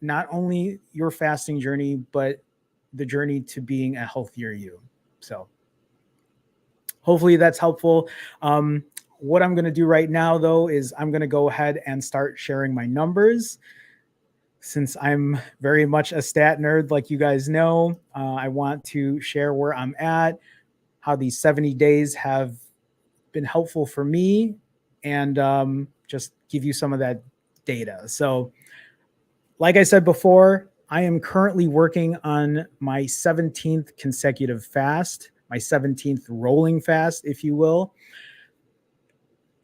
not only your fasting journey, but the journey to being a healthier you. So hopefully that's helpful. What I'm going to do right now, though, is I'm going to go ahead and start sharing my numbers. Since I'm very much a stat nerd, like you guys know, I want to share where I'm at, how these 70 days have been helpful for me, and just give you some of that data. So, like I said before, I am currently working on my 17th consecutive fast, my 17th rolling fast, if you will.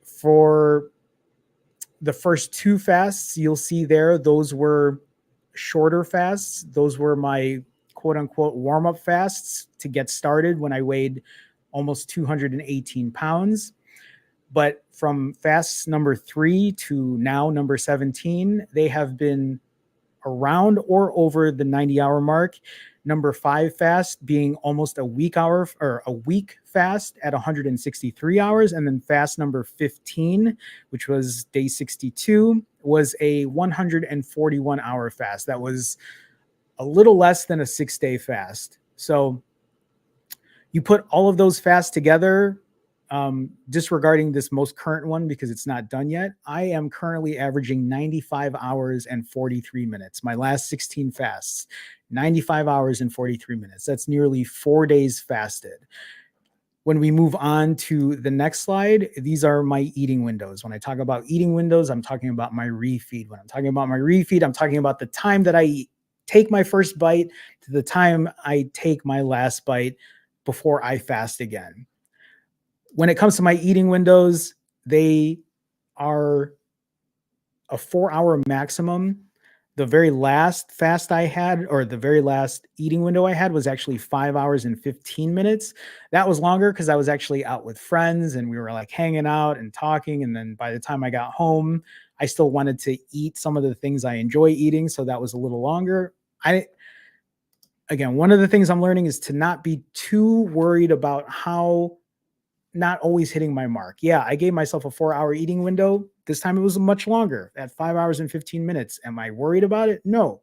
For the first 2 fasts, you'll see there, those were shorter fasts. Those were my quote unquote warm up fasts to get started when I weighed almost 218 pounds. But from fast number 3 to now number 17, they have been around or over the 90-hour mark. Number 5 fast being almost a week fast at 163 hours. And then fast number 15, which was day 62, was a 141-hour fast. That was a little less than a 6-day fast. So you put all of those fasts together, disregarding this most current one because it's not done yet, I am currently averaging 95 hours and 43 minutes. My last 16 fasts, 95 hours and 43 minutes. That's nearly 4 days fasted. When we move on to the next slide, these are my eating windows. When I talk about eating windows, I'm talking about my refeed. When I'm talking about my refeed, I'm talking about the time that I take my first bite to the time I take my last bite before I fast again. When it comes to my eating windows, they are a 4-hour maximum. The very last fast I had, or the very last eating window I had, was actually 5 hours and 15 minutes. That was longer because I was actually out with friends and we were like hanging out and talking. And then by the time I got home, I still wanted to eat some of the things I enjoy eating. So that was a little longer. Again, one of the things I'm learning is to not be too worried about how not always hitting my mark. Yeah, I gave myself a 4-hour eating window. This time it was much longer at 5 hours and 15 minutes. Am I worried about it? No,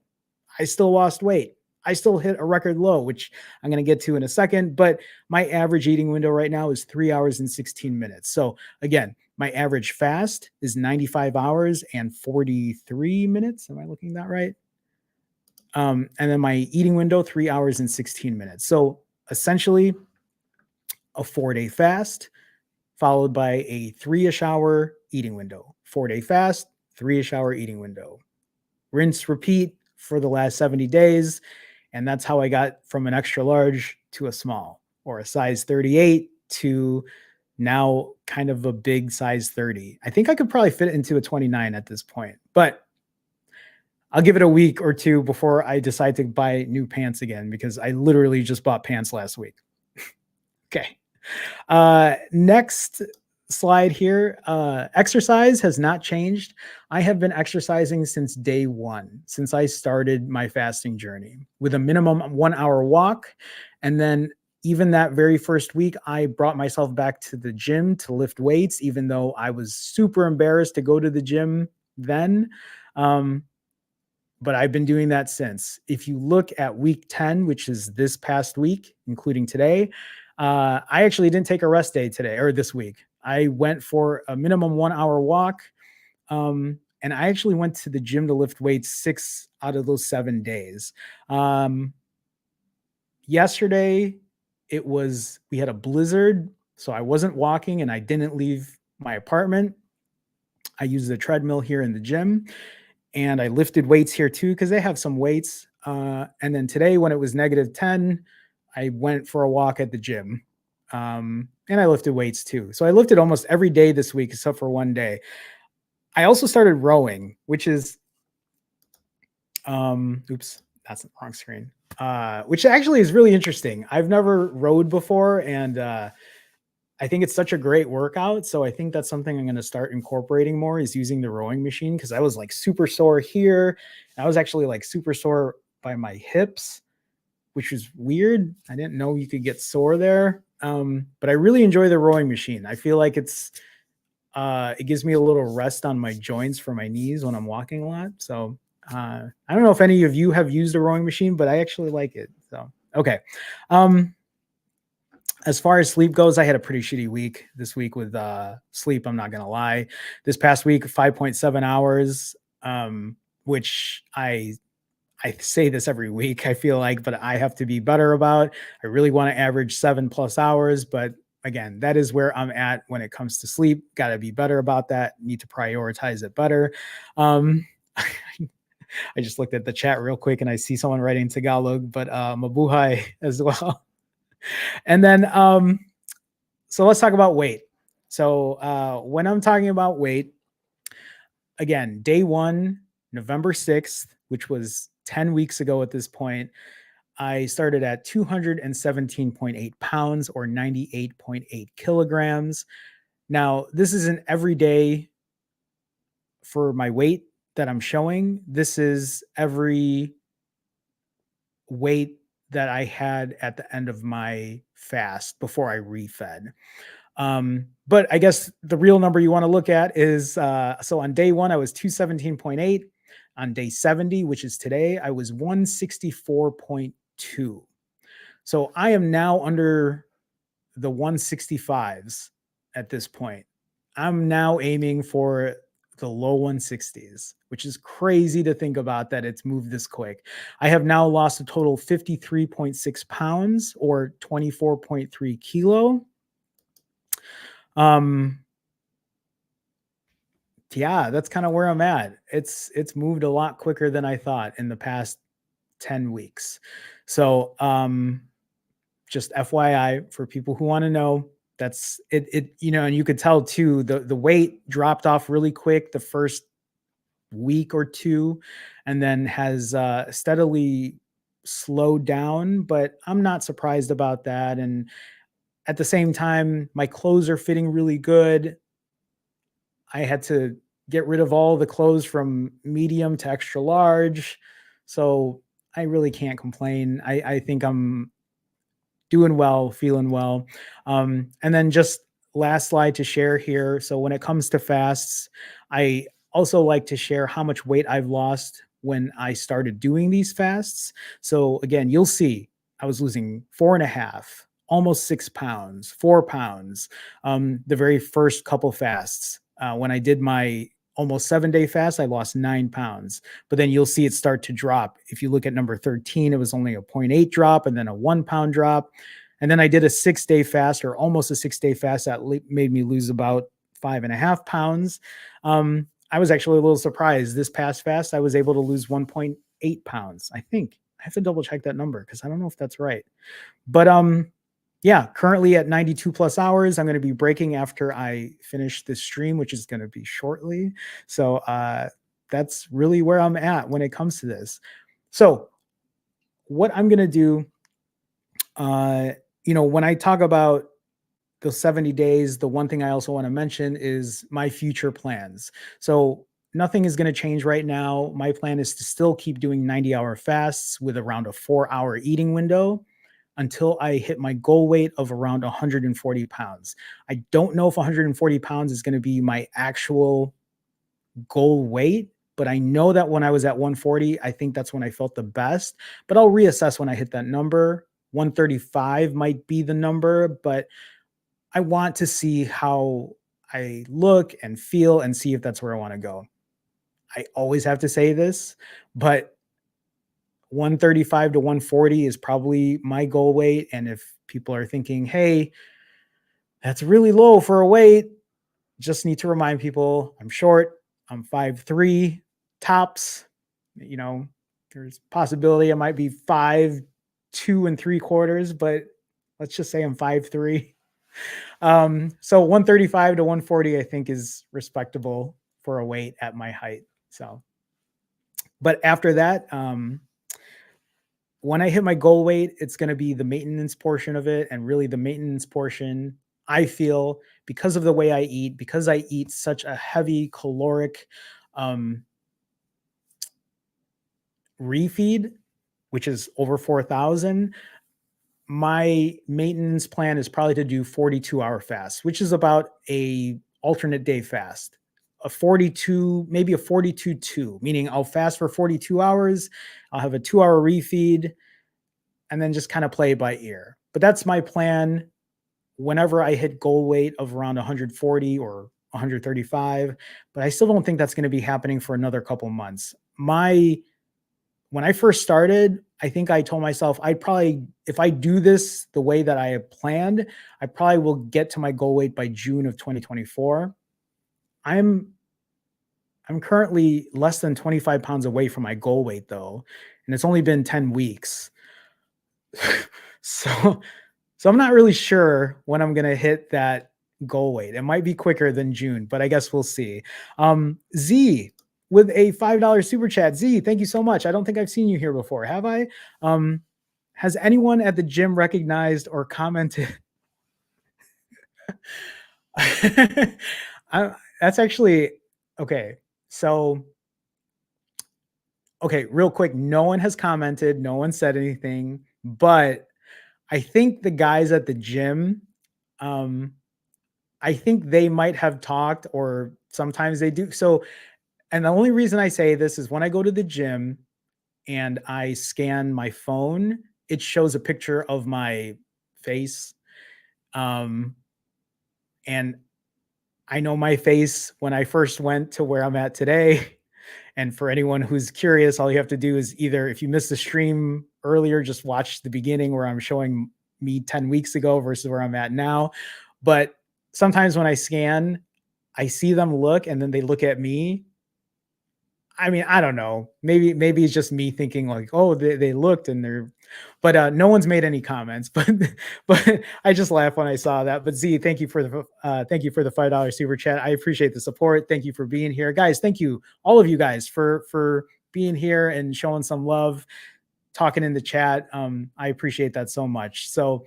I still lost weight. I still hit a record low, which I'm going to get to in a second. But my average eating window right now is 3 hours and 16 minutes. So again, my average fast is 95 hours and 43 minutes. Am I looking that right? And then my eating window, 3 hours and 16 minutes. So essentially, a 4-day fast followed by a 3-ish hour eating window. 4-day fast, 3-ish hour eating window. Rinse, repeat for the last 70 days. And that's how I got from an extra large to a small, or a size 38 to now kind of a big size 30. I think I could probably fit it into a 29 at this point, but I'll give it a week or two before I decide to buy new pants again, because I literally just bought pants last week. Okay. Next slide here. Exercise has not changed. I have been exercising since day one, since I started my fasting journey, with a minimum 1-hour walk. And then even that very first week, I brought myself back to the gym to lift weights, even though I was super embarrassed to go to the gym then. But I've been doing that since. If you look at week 10, which is this past week, including today, I actually didn't take a rest day today or this week. I went for a minimum 1-hour walk. And I actually went to the gym to lift weights 6 out of those 7 days. Yesterday, we had a blizzard, so I wasn't walking and I didn't leave my apartment. I used the treadmill here in the gym, and I lifted weights here too, because they have some weights. And then today, when it was -10, I went for a walk at the gym, and I lifted weights too. So I lifted almost every day this week except for one day. I also started rowing, which is, oops, that's the wrong screen. Which actually is really interesting. I've never rowed before, and I think it's such a great workout. So I think that's something I'm going to start incorporating more, is using the rowing machine, because I was like super sore here. I was actually like super sore by my hips, which was weird. I didn't know you could get sore there. But I really enjoy the rowing machine. I feel like it gives me a little rest on my joints for my knees when I'm walking a lot. So I don't know if any of you have used a rowing machine, but I actually like it. So, okay. As far as sleep goes, I had a pretty shitty week this week with sleep. I'm not going to lie. This past week, 5.7 hours, which I say this every week, I feel like, but I have to be better about. I really want to average 7+ hours, but again, that is where I'm at when it comes to sleep. Got to be better about that. Need to prioritize it better. I just looked at the chat real quick and I see someone writing Tagalog, but mabuhay as well. And then, so let's talk about weight. So when I'm talking about weight, again, day one, November 6th, which was 10 weeks ago at this point, I started at 217.8 pounds, or 98.8 kilograms. Now, this isn't every day for my weight. that I'm showing, this is every weight that I had at the end of my fast before I refed. But I guess the real number you want to look at is so on day one, I was 217.8. On day 70, which is today, I was 164.2. So I am now under the 165s at this point. I'm now aiming for the low 160s, which is crazy to think about that it's moved this quick. I have now lost a total 53.6 pounds or 24.3 kilo. Um, yeah, that's kind of where I'm at. It's moved a lot quicker than I thought in the past 10 weeks. So, just FYI for people who want to know, that's it, and you could tell too, the weight dropped off really quick the first week or two, and then has steadily slowed down, but I'm not surprised about that. And at the same time, my clothes are fitting really good. I had to get rid of all the clothes from medium to extra large. So I really can't complain. I think I'm doing well, feeling well. And then just last slide to share here. So when it comes to fasts, I also like to share how much weight I've lost when I started doing these fasts. So again, you'll see I was losing 4.5, almost 6 pounds, 4 pounds, the very first couple fasts. When I did my almost 7 day fast, I lost 9 pounds. But then you'll see it start to drop. If you look at number 13, it was only a 0.8 drop and then a 1 pound drop. And then I did a 6 day fast or almost a 6 day fast that made me lose about 5.5 pounds. I was actually a little surprised. This past fast, I was able to lose 1.8 pounds. I think I have to double check that number because I don't know if that's right. But yeah, currently at 92 plus hours. I'm going to be breaking after I finish this stream, which is going to be shortly. So that's really where I'm at when it comes to this. So what I'm going to do, when I talk about those 70 days, the one thing I also want to mention is my future plans. So nothing is going to change right now. My plan is to still keep doing 90-hour fasts with around a 4-hour eating window until I hit my goal weight of around 140 pounds. I don't know if 140 pounds is going to be my actual goal weight, but I know that when I was at 140, I think that's when I felt the best. But I'll reassess when I hit that number. 135 might be the number, but I want to see how I look and feel and see if that's where I want to go. I always have to say this, but 135 to 140 is probably my goal weight. And if people are thinking, hey, that's really low for a weight, just need to remind people I'm short. I'm 5'3" tops. There's possibility I might be 5'2 3/4, but let's just say I'm 5'3". So 135 to 140, I think, is respectable for a weight at my height. So, but after that, when I hit my goal weight, it's going to be the maintenance portion of it. And really, the maintenance portion, I feel, because of the way I eat, because I eat such a heavy caloric refeed, which is over 4,000, my maintenance plan is probably to do 42-hour fast, which is about a alternate day fast. A 42, maybe a 42-2, meaning I'll fast for 42 hours. I'll have a 2-hour refeed and then just kind of play by ear. But that's my plan whenever I hit goal weight of around 140 or 135. But I still don't think that's going to be happening for another couple months. When I first started, I think I told myself I'd probably, if I do this the way that I have planned, I probably will get to my goal weight by June of 2024. I'm currently less than 25 pounds away from my goal weight though, and it's only been 10 weeks. so I'm not really sure when I'm going to hit that goal weight. It might be quicker than June, but I guess we'll see. Z with a $5 super chat. Z, thank you so much. I don't think I've seen you here before. Have I? Has anyone at the gym recognized or commented? That's actually okay. So okay, real quick, no one has commented, no one said anything, but I think the guys at the gym, um, I think they might have talked or sometimes they do. So, and the only reason I say this is when I go to the gym and I scan my phone, it shows a picture of my face. Um, and I know my face when I first went to where I'm at today. And for anyone who's curious, all you have to do is either, if you missed the stream earlier, just watch the beginning where I'm showing me 10 weeks ago versus where I'm at now. But sometimes when I scan, I see them look and then they look at me. I mean, I don't know. Maybe it's just me thinking like, oh, they looked and they're, but no one's made any comments. But I just laughed when I saw that. But Z, thank you for the $5 super chat. I appreciate the support. Thank you for being here, guys. Thank you all of you guys for being here and showing some love, talking in the chat. I appreciate that so much. So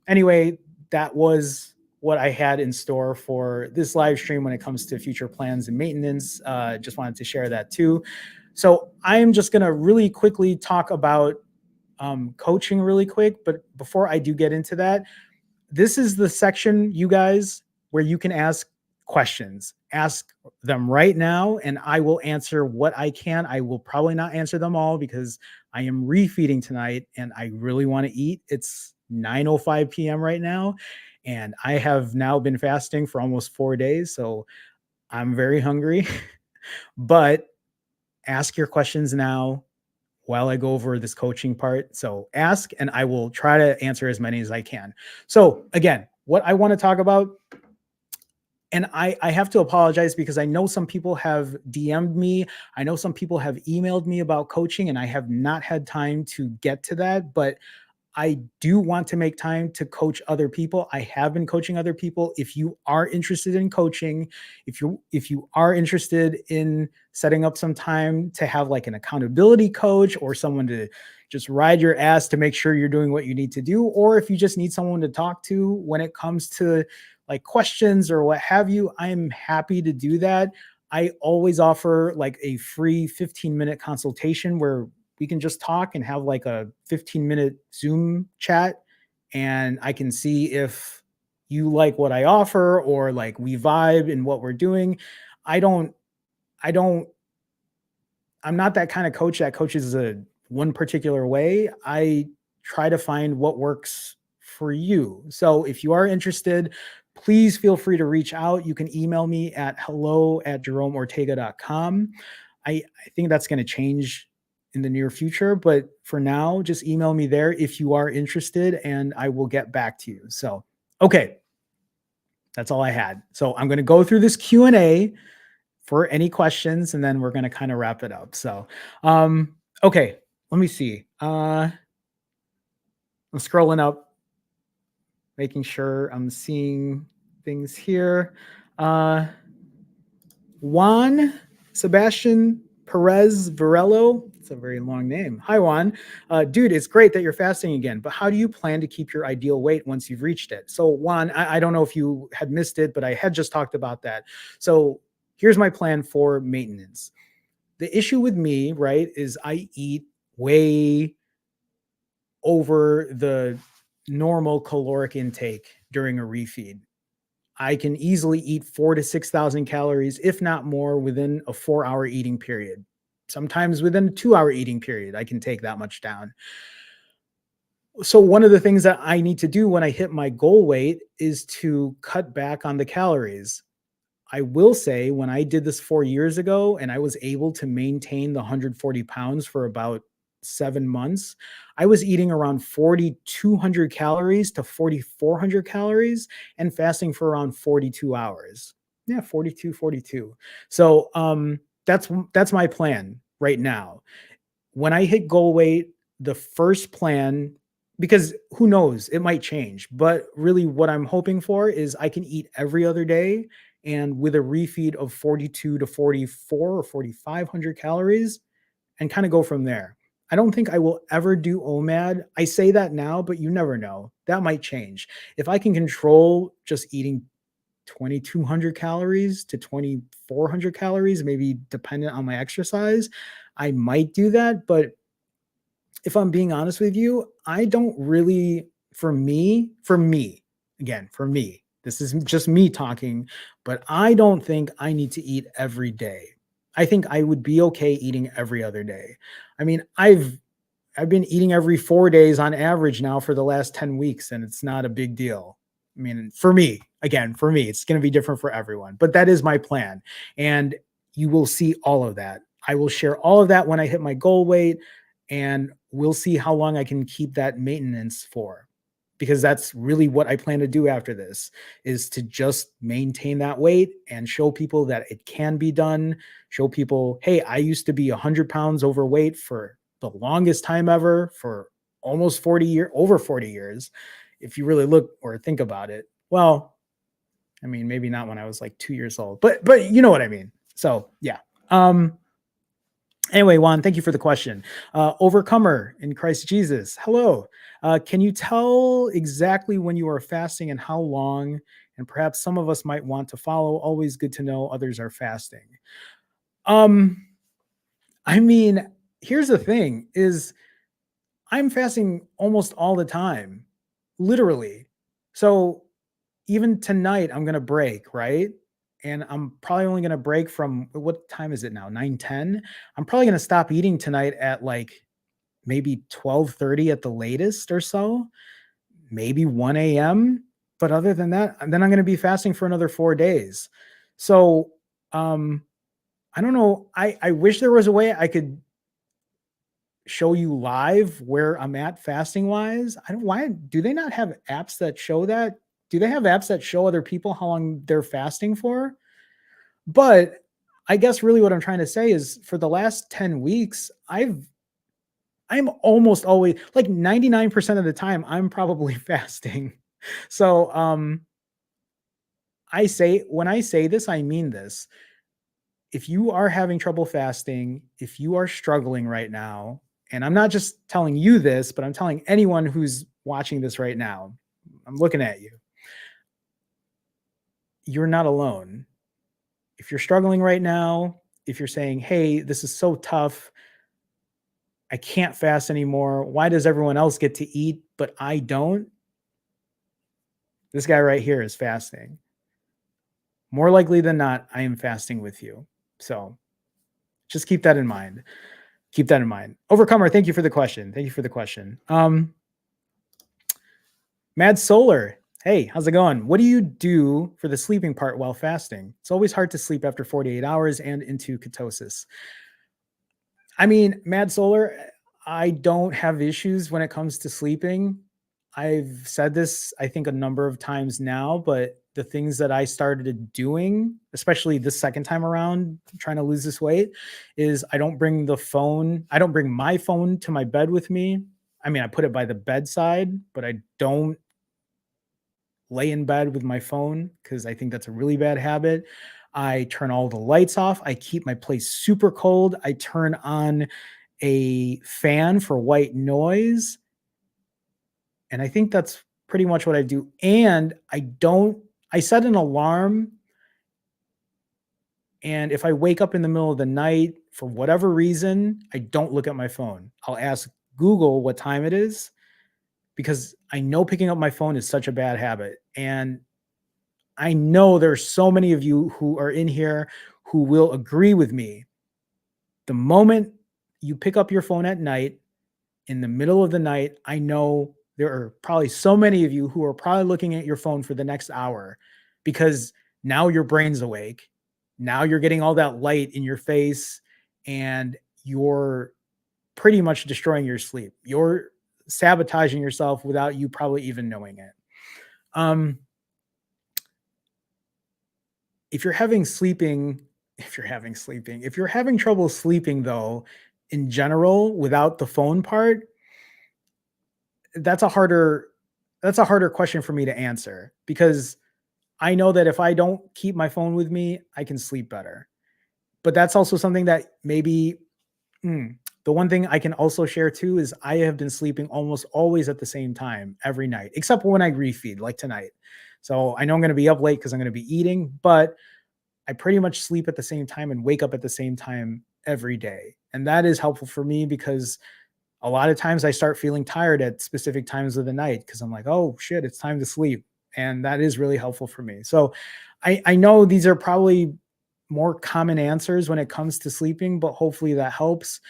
anyway, that was what I had in store for this live stream when it comes to future plans and maintenance. Just wanted to share that too. So I am just going to really quickly talk about coaching really quick. But before I do get into that, this is the section, you guys, where you can ask questions. Ask them right now, and I will answer what I can. I will probably not answer them all because I am refeeding tonight and I really want to eat. It's 9:05 p.m. right now, and I have now been fasting for almost 4 days. So I'm very hungry, but ask your questions now while I go over this coaching part. So ask, and I will try to answer as many as I can. So again, what I want to talk about, and I have to apologize because I know some people have DM'd me. I know some people have emailed me about coaching, and I have not had time to get to that. But I do want to make time to coach other people. I have been coaching other people. If you are interested in coaching, if you are interested in setting up some time to have like an accountability coach or someone to just ride your ass to make sure you're doing what you need to do, or if you just need someone to talk to when it comes to like questions or what have you, I am happy to do that. I always offer like a free 15-minute consultation where we can just talk and have like a 15-minute Zoom chat. And I can see if you like what I offer or like we vibe in what we're doing. I don't, I don't, I'm not that kind of coach that coaches a one particular way. I try to find what works for you. So if you are interested, please feel free to reach out. You can email me at hello@jeromeortega.com. I think that's going to change in the near future, but for now, just email me there if you are interested and I will get back to you. So, okay, that's all I had. So I'm going to go through this Q&A for any questions and then we're going to kind of wrap it up. So, okay, let me see. I'm scrolling up, making sure I'm seeing things here. Juan Sebastian Perez Varello. It's a very long name. Hi, Juan. Dude, it's great that you're fasting again, but how do you plan to keep your ideal weight once you've reached it? So, Juan, I don't know if you had missed it, but I had just talked about that. So, here's my plan for maintenance. The issue with me, right, is I eat way over the normal caloric intake during a refeed. I can easily eat 4 to 6,000 calories, if not more, within a 4 hour eating period. Sometimes within a 2 hour eating period, I can take that much down. So, one of the things that I need to do when I hit my goal weight is to cut back on the calories. I will say when I did this 4 years ago and I was able to maintain the 140 pounds for about 7 months, I was eating around 4,200 calories to 4,400 calories and fasting for around 42 hours. Yeah, 42, 42. So that's my plan right now. When I hit goal weight, the first plan, because who knows, it might change. But really, what I'm hoping for is I can eat every other day and with a refeed of 42 to 44 or 4,500 calories and kind of go from there. I don't think I will ever do OMAD. I say that now, but you never know. That might change. If I can control just eating 2,200 calories to 2,400 calories, maybe dependent on my exercise, I might do that, but if I'm being honest with you, I don't really, for me, this is just me talking, but I don't think I need to eat every day. I think I would be okay eating every other day. I mean, I've been eating every 4 days on average now for the last 10 weeks, and it's not a big deal. I mean, for me, again, for me, it's going to be different for everyone, but that is my plan. And you will see all of that. I will share all of that when I hit my goal weight, and we'll see how long I can keep that maintenance for. Because that's really what I plan to do after this, is to just maintain that weight and show people that it can be done. Show people, hey, I used to be 100 pounds overweight for the longest time ever, for almost over 40 years. If you really look or think about it. Well, I mean, maybe not when I was like 2 years old, but you know what I mean. So yeah. Anyway, Juan, thank you for the question. Overcomer in Christ Jesus. Hello. Can you tell exactly when you are fasting and how long? And perhaps some of us might want to follow. Always good to know others are fasting. Um, I mean, here's the thing is I'm fasting almost all the time, literally. So even tonight, I'm going to break, right? And I'm probably only going to break from what time is it now? 9:10. I'm probably going to stop eating tonight at like maybe 12:30 at the latest or so, maybe 1 a.m. But other than that, then I'm going to be fasting for another 4 days. So, I don't know. I wish there was a way I could show you live where I'm at fasting wise. I don't why do they not have apps that show that? Do they have apps that show other people how long they're fasting for? But I guess really what I'm trying to say is for the last 10 weeks, I'm almost always like 99% of the time I'm probably fasting. So I say when I say this, I mean this. If you are having trouble fasting, if you are struggling right now, and I'm not just telling you this, but I'm telling anyone who's watching this right now, I'm looking at you. You're not alone. If you're struggling right now, if you're saying, hey, this is so tough, I can't fast anymore. Why does everyone else get to eat, but I don't? This guy right here is fasting. More likely than not, I am fasting with you. So just keep that in mind. Keep that in mind. Overcomer, thank you for the question. Thank you for the question. Mad Solar, hey, how's it going? What do you do for the sleeping part while fasting? It's always hard to sleep after 48 hours and into ketosis. I mean, Mad Solar, I don't have issues when it comes to sleeping. I've said this, I think, a number of times now, but the things that I started doing, especially the second time around trying to lose this weight, is I don't bring my phone to my bed with me. I mean, I put it by the bedside, but I don't lay in bed with my phone because I think that's a really bad habit. I turn all the lights off. I keep my place super cold. I turn on a fan for white noise. And I think that's pretty much what I do. And I set an alarm. And if I wake up in the middle of the night for whatever reason, I don't look at my phone. I'll ask Google what time it is because I know picking up my phone is such a bad habit. And I know there's so many of you who are in here who will agree with me. The moment you pick up your phone at night, in the middle of the night, I know there are probably so many of you who are probably looking at your phone for the next hour because now your brain's awake. Now you're getting all that light in your face and you're pretty much destroying your sleep. You're sabotaging yourself without you probably even knowing it. If you're having trouble sleeping though, in general, without the phone part, that's a harder question for me to answer because I know that if I don't keep my phone with me, I can sleep better. But that's also something that maybe the one thing I can also share too is I have been sleeping almost always at the same time every night, except when I refeed, like tonight. So I know I'm going to be up late because I'm going to be eating, but I pretty much sleep at the same time and wake up at the same time every day. And that is helpful for me because a lot of times I start feeling tired at specific times of the night because I'm like, oh shit, it's time to sleep. And that is really helpful for me. So I know these are probably more common answers when it comes to sleeping, but hopefully that helps.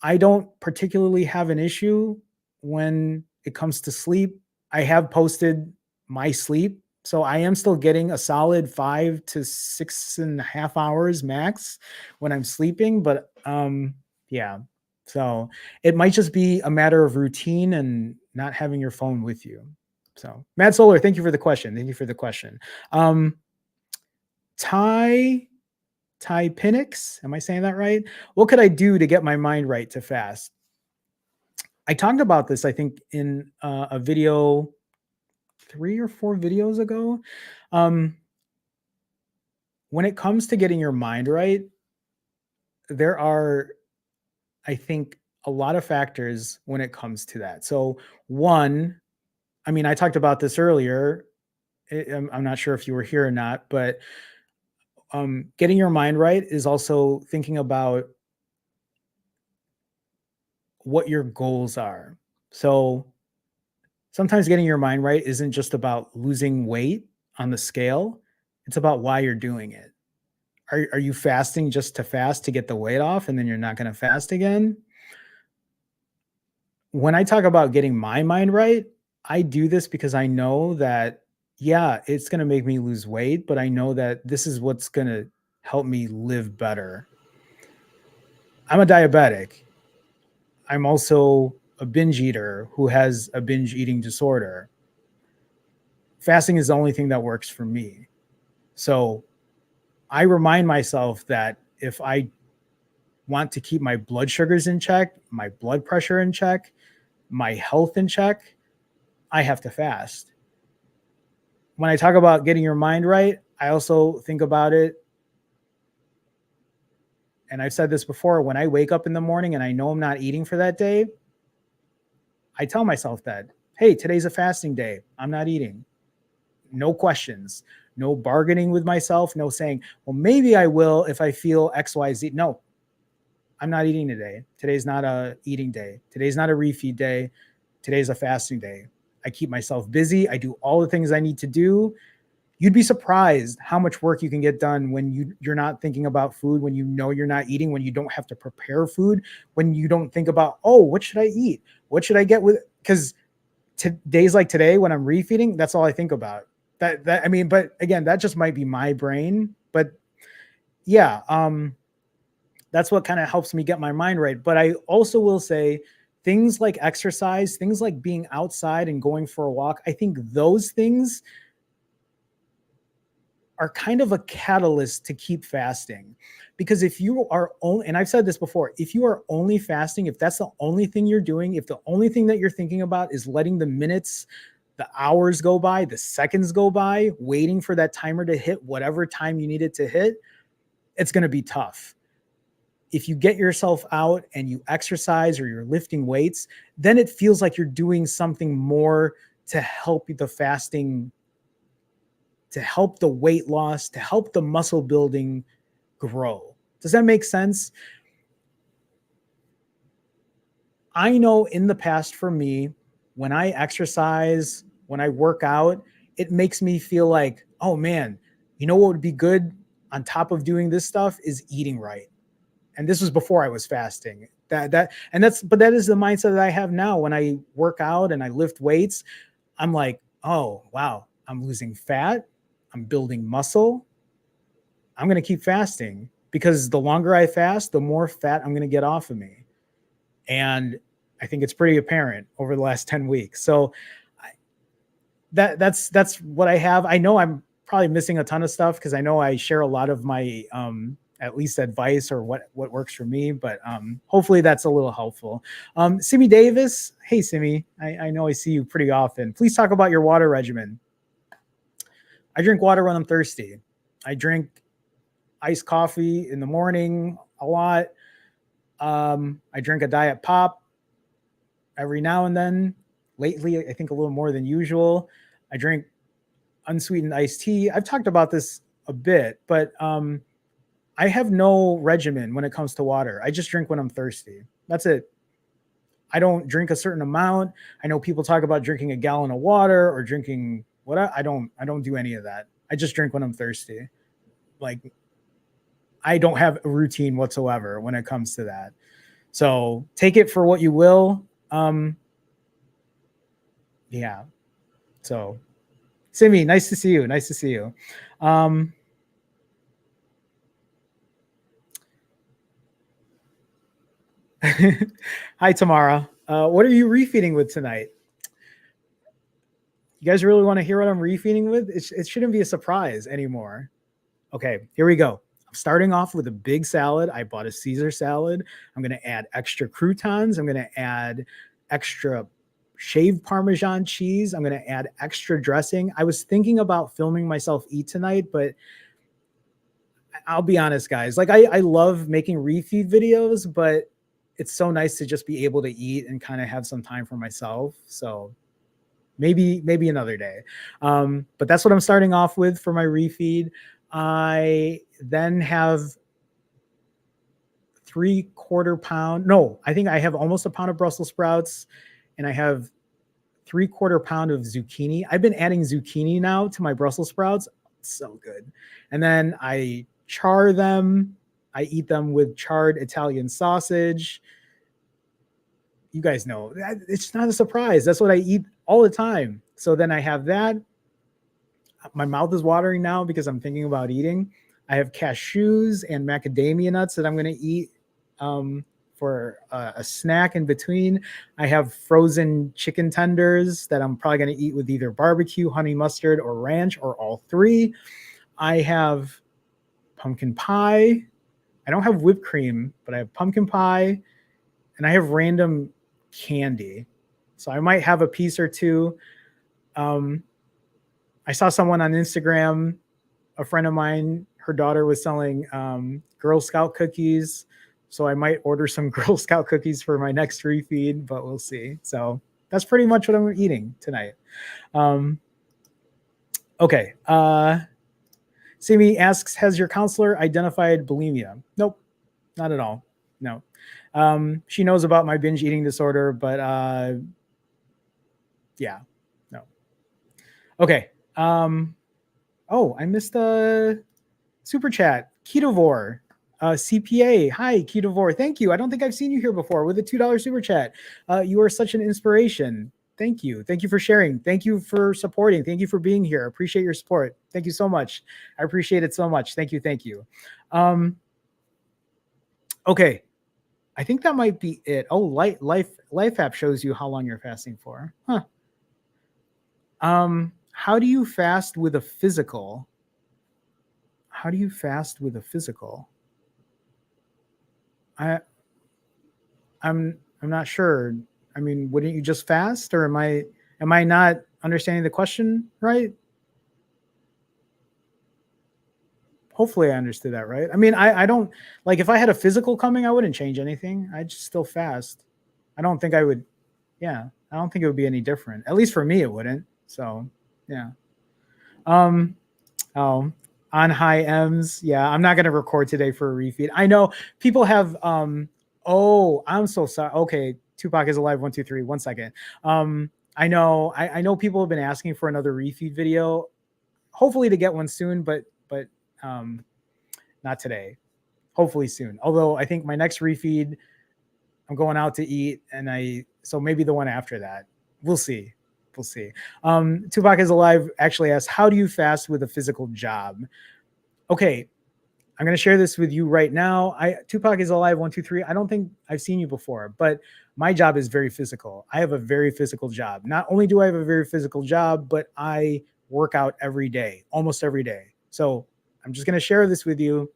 I don't particularly have an issue when it comes to sleep. I have posted my sleep. So I am still getting a solid 5 to 6.5 hours max when I'm sleeping. But yeah. So it might just be a matter of routine and not having your phone with you. So Matt Solar, thank you for the question. Thank you for the question. Um Ty Ty Pinnix, am I saying that right? What could I do to get my mind right to fast? I talked about this, I think, in a video 3 or 4 videos ago. Um, when it comes to getting your mind right, there are, I think, a lot of factors when it comes to that. So, one, I mean, I talked about this earlier. I'm not sure if you were here or not, but getting your mind right is also thinking about what your goals are. So, sometimes getting your mind right isn't just about losing weight on the scale, it's about why you're doing it. Are you fasting just to fast to get the weight off and then you're not going to fast again? When I talk about getting my mind right, I do this because I know that, yeah, it's going to make me lose weight, but I know that this is what's going to help me live better. I'm a diabetic. I'm also a binge eater who has a binge eating disorder. Fasting is the only thing that works for me. So I remind myself that if I want to keep my blood sugars in check, my blood pressure in check, my health in check, I have to fast. When I talk about getting your mind right, I also think about it. And I've said this before, when I wake up in the morning and I know I'm not eating for that day, I tell myself that, hey, today's a fasting day. I'm not eating. No questions, no bargaining with myself, no saying, well, maybe I will if I feel XYZ. No, I'm not eating today. Today's not a eating day. Today's not a refeed day. Today's a fasting day. I keep myself busy. I do all the things I need to do. You'd be surprised how much work you can get done when you're not thinking about food, when you know you're not eating, when you don't have to prepare food, when you don't think about, oh, what should I eat? What should I get with? Because days like today when I'm refeeding, that's all I think about. That I mean, but again, that just might be my brain. But yeah, that's what kind of helps me get my mind right. But I also will say things like exercise, things like being outside and going for a walk, I think those things are kind of a catalyst to keep fasting. Because if you are only, and I've said this before, if you are only fasting, if that's the only thing you're doing, if the only thing that you're thinking about is letting the minutes, the hours go by, the seconds go by, waiting for that timer to hit whatever time you need it to hit, it's going to be tough. If you get yourself out and you exercise or you're lifting weights, then it feels like you're doing something more to help the fasting, to help the weight loss, to help the muscle building grow. Does that make sense? I know in the past for me, when I exercise, when I work out, it makes me feel like, oh man, you know what would be good on top of doing this stuff is eating right. And this was before I was fasting. But that is the mindset that I have now. When I work out and I lift weights, I'm like, oh wow, I'm losing fat, I'm building muscle. I'm going to keep fasting because the longer I fast, the more fat I'm going to get off of me. And I think it's pretty apparent over the last 10 weeks. So that's what I have. I know I'm probably missing a ton of stuff because I know I share a lot of my at least advice or what works for me, but hopefully that's a little helpful. Simi Davis, hey Simi, I know I see you pretty often. Please talk about your water regimen. I drink water when I'm thirsty. I drink iced coffee in the morning a lot. I drink a diet pop every now and then. Lately, I think a little more than usual. I drink unsweetened iced tea. I've talked about this a bit, but I have no regimen when it comes to water. I just drink when I'm thirsty. That's it. I don't drink a certain amount. I know people talk about drinking a gallon of water or drinking what I don't do any of that. I just drink when I'm thirsty. Like I don't have a routine whatsoever when it comes to that. So take it for what you will. Yeah. So Simi, nice to see you. Nice to see you. Um, Hi, Tamara. What are you refeeding with tonight? You guys really want to hear what I'm refeeding with? It shouldn't be a surprise anymore. Okay, here we go. I'm starting off with a big salad. I bought a Caesar salad. I'm going to add extra croutons. I'm going to add extra shaved Parmesan cheese. I'm going to add extra dressing. I was thinking about filming myself eat tonight, but I'll be honest, guys. Like I love making refeed videos, but it's so nice to just be able to eat and kind of have some time for myself. So maybe another day. But that's what I'm starting off with for my refeed. I then have 3/4 pound. No, I think I have almost a pound of Brussels sprouts, and I have 3/4 pound of zucchini. I've been adding zucchini now to my Brussels sprouts. It's so good. And then I char them. I eat them with charred Italian sausage. You guys know it's not a surprise. That's what I eat all the time. So then I have that. My mouth is watering now because I'm thinking about eating. I have cashews and macadamia nuts that I'm going to eat for a snack in between. I have frozen chicken tenders that I'm probably going to eat with either barbecue, honey mustard, or ranch, or all three. I have pumpkin pie. I don't have whipped cream, but I have pumpkin pie, and I have random candy. So I might have a piece or two. Um, I saw someone on Instagram, a friend of mine, her daughter was selling Girl Scout cookies. So I might order some Girl Scout cookies for my next refeed, but we'll see. So that's pretty much what I'm eating tonight. Um, okay. Simi asks, has your counselor identified bulimia? Nope, not at all. No. She knows about my binge eating disorder, but yeah, no. Okay. Oh, I missed a super chat. Ketovore, CPA. Hi, Ketovore. Thank you. I don't think I've seen you here before with a $2 super chat. You are such an inspiration. Thank you. Thank you for sharing. Thank you for supporting. Thank you for being here. I appreciate your support. Thank you so much. I appreciate it so much. Thank you. Thank you. Okay. I think that might be it. Oh, life app shows you how long you're fasting for. Huh. How do you fast with a physical? How do you fast with a physical? I'm not sure. I mean, wouldn't you just fast, or am I not understanding the question right? Hopefully I understood that right. I mean, I don't like if I had a physical coming, I wouldn't change anything. I'd just still fast. I don't think I would. Yeah, I don't think it would be any different. At least for me, it wouldn't. So, yeah. Um. Oh, on high M's. Yeah, I'm not gonna record today for a refeed. I know people have. Oh, I'm so sorry. Okay, Tupac is alive. 1, 2, 3. 1 second. I know people have been asking for another refeed video. Hopefully to get one soon, but um, not today. Hopefully soon. Although I think my next refeed, I'm going out to eat, and so maybe the one after that. We'll see. We'll see. Tupac is alive actually asks, how do you fast with a physical job? Okay, I'm going to share this with you right now. Tupac is alive. 1, 2, 3. I don't think I've seen you before, but my job is very physical. I have a very physical job. Not only do I have a very physical job, but I work out every day, almost every day. So I'm just going to share this with you.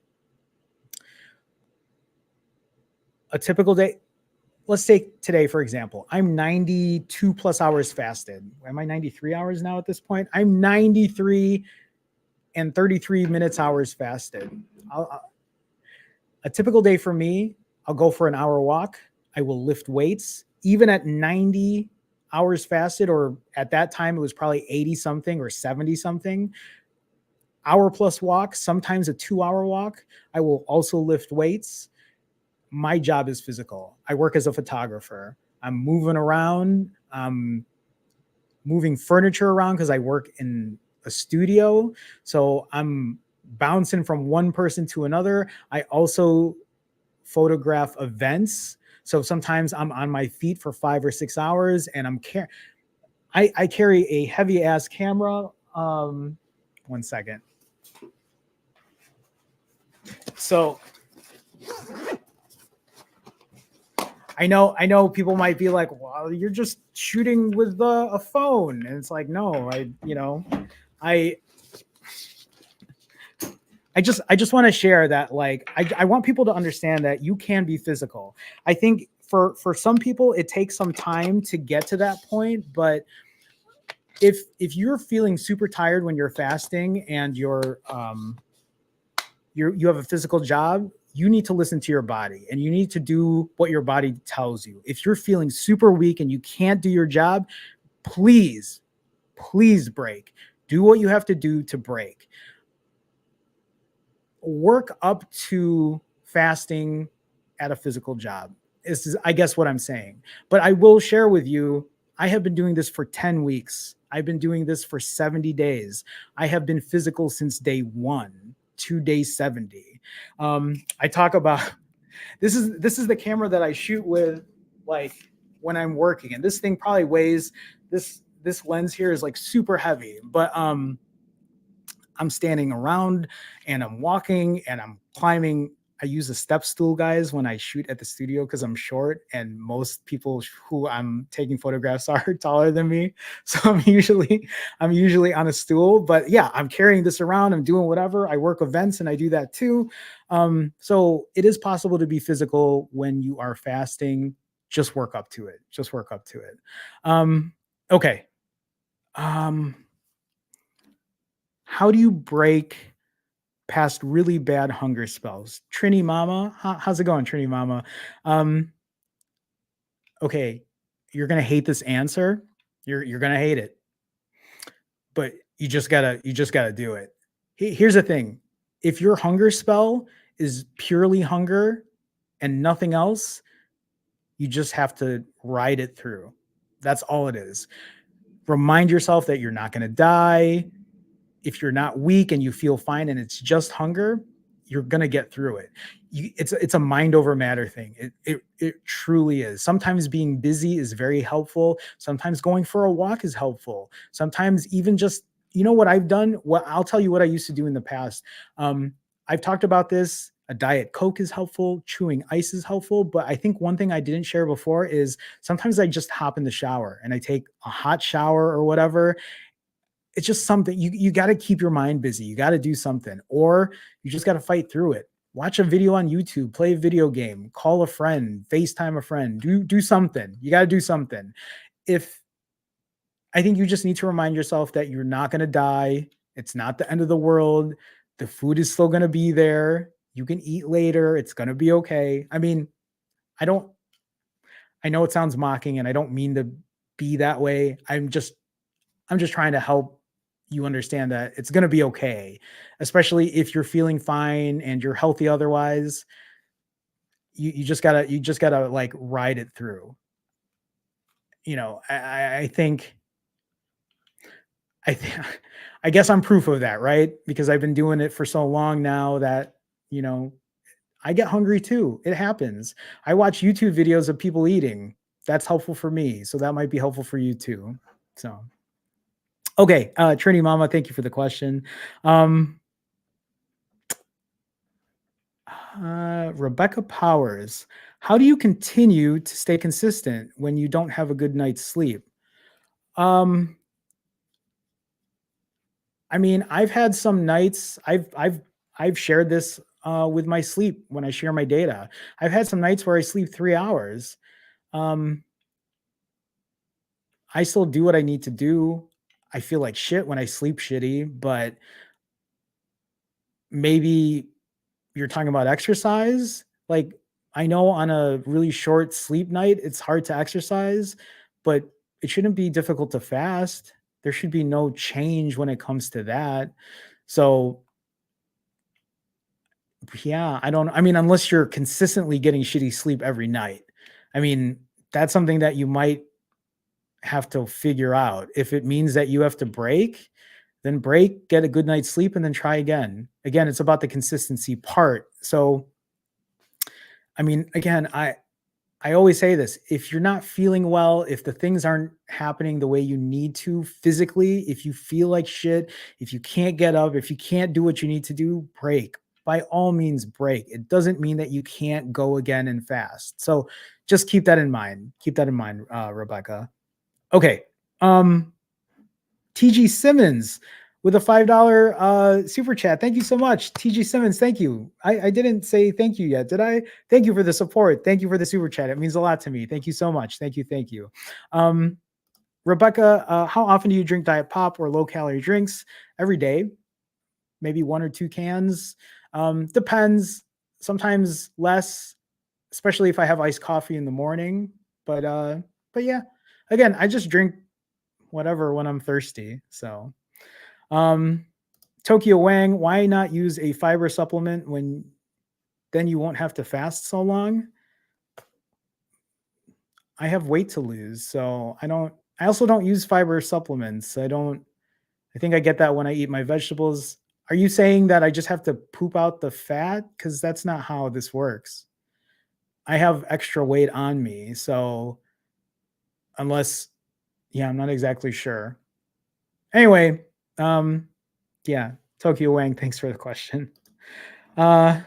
A typical day. Let's take today, for example. I'm 92 plus hours fasted. Am I 93 hours now at this point? I'm 93 and 33 minutes hours fasted. A typical day for me, I'll go for an hour walk. I will lift weights. Even at 90 hours fasted, or at that time, it was probably 80 something or 70 something. hour plus walk, sometimes a 2 hour walk. I will also lift weights. My job is physical. I work as a photographer. I'm moving around. Moving furniture around because I work in a studio. So I'm bouncing from one person to another. I also photograph events. So sometimes I'm on my feet for 5 or 6 hours and I carry a heavy ass camera. 1 second. So I know people might be like, well, you're just shooting with a phone. And it's like, no, I I just want to share that like I want people to understand that you can be physical. I think for some people it takes some time to get to that point, but if you're feeling super tired when you're fasting and you have a physical job, you need to listen to your body and you need to do what your body tells you. If you're feeling super weak and you can't do your job, please please break. Do what you have to do to break. Work up to fasting at a physical job. This is, I guess, what I'm saying. But I will share with you, I have been doing this for 10 weeks. I've been doing this for 70 days. I have been physical since day one to day 70. I talk about this is the camera that I shoot with, like when I'm working, and this thing probably weighs this lens here is like super heavy, but I'm standing around and I'm walking and I'm climbing. I use a step stool, guys, when I shoot at the studio because I'm short and most people who I'm taking photographs are taller than me. So I'm usually on a stool. But yeah, I'm carrying this around. I'm doing whatever. I work events and I do that too. So it is possible to be physical when you are fasting. Just work up to it. Just work up to it. Okay. Um, how do you break past really bad hunger spells? Trini Mama, how's it going, Trini Mama? Um, okay, you're gonna hate this answer. You're gonna hate it, but you just gotta do it. Here's the thing: if your hunger spell is purely hunger and nothing else, you just have to ride it through. That's all it is. Remind yourself that you're not gonna die. If you're not weak and you feel fine and it's just hunger, you're gonna get through it. It's a mind over matter thing. It truly is. Sometimes being busy is very helpful. Sometimes going for a walk is helpful. Sometimes even just what I've done. What I'll tell you what I used to do in the past. I've talked about this. A diet Coke is helpful. Chewing ice is helpful. But I think one thing I didn't share before is sometimes I just hop in the shower and I take a hot shower or whatever. It's just something you got to keep your mind busy. You got to do something, or you just got to fight through it. Watch a video on YouTube, play a video game, call a friend, FaceTime a friend, do something. You got to do something. If I think you just need to remind yourself that you're not going to die. It's not the end of the world. The food is still going to be there. You can eat later. It's going to be okay. I mean, I don't I know it sounds mocking and I don't mean to be that way. I'm just trying to help you understand that it's going to be okay, especially if you're feeling fine and you're healthy otherwise. You just gotta like ride it through. I think I think I guess I'm proof of that, right? Because I've been doing it for so long now that you know I get hungry too. It happens. I watch YouTube videos of people eating. That's helpful for me, so that might be helpful for you too. So okay, Trini Mama, thank you for the question. Um, Rebecca Powers, how do you continue to stay consistent when you don't have a good night's sleep? Um, I mean, I've had some nights. I've shared this with my sleep when I share my data. I've had some nights where I sleep 3 hours. Um, I still do what I need to do. I feel like shit when I sleep shitty, but maybe you're talking about exercise. Like, I know on a really short sleep night, it's hard to exercise, but it shouldn't be difficult to fast. There should be no change when it comes to that. So yeah, I mean, unless you're consistently getting shitty sleep every night. I mean, that's something that you might have to figure out. If it means that you have to break, then break, get a good night's sleep, and then try again. Again, it's about the consistency part. So, I mean, again, I always say this, if you're not feeling well, if the things aren't happening the way you need to physically, if you feel like shit, if you can't get up, if you can't do what you need to do, break. By all means, break. It doesn't mean that you can't go again and fast. So just keep that in mind. Keep that in mind, Rebecca. Okay. Um, TG Simmons with a $5 super chat. Thank you so much, TG Simmons. Thank you. I didn't say thank you yet, did I? Thank you for the support. Thank you for the super chat. It means a lot to me. Thank you so much. Thank you. Thank you. Rebecca, how often do you drink diet pop or low calorie drinks? Every day, maybe 1 or 2 cans. Depends. Sometimes less, especially if I have iced coffee in the morning. But yeah, again, I just drink whatever when I'm thirsty. So, um, Tokyo Wang, why not use a fiber supplement when then you won't have to fast so long? I have weight to lose, so I also don't use fiber supplements. I think I get that when I eat my vegetables. Are you saying that I just have to poop out the fat? Because that's not how this works. I have extra weight on me, so unless, yeah, I'm not exactly sure. Anyway, yeah, Tokyo Wang, thanks for the question. How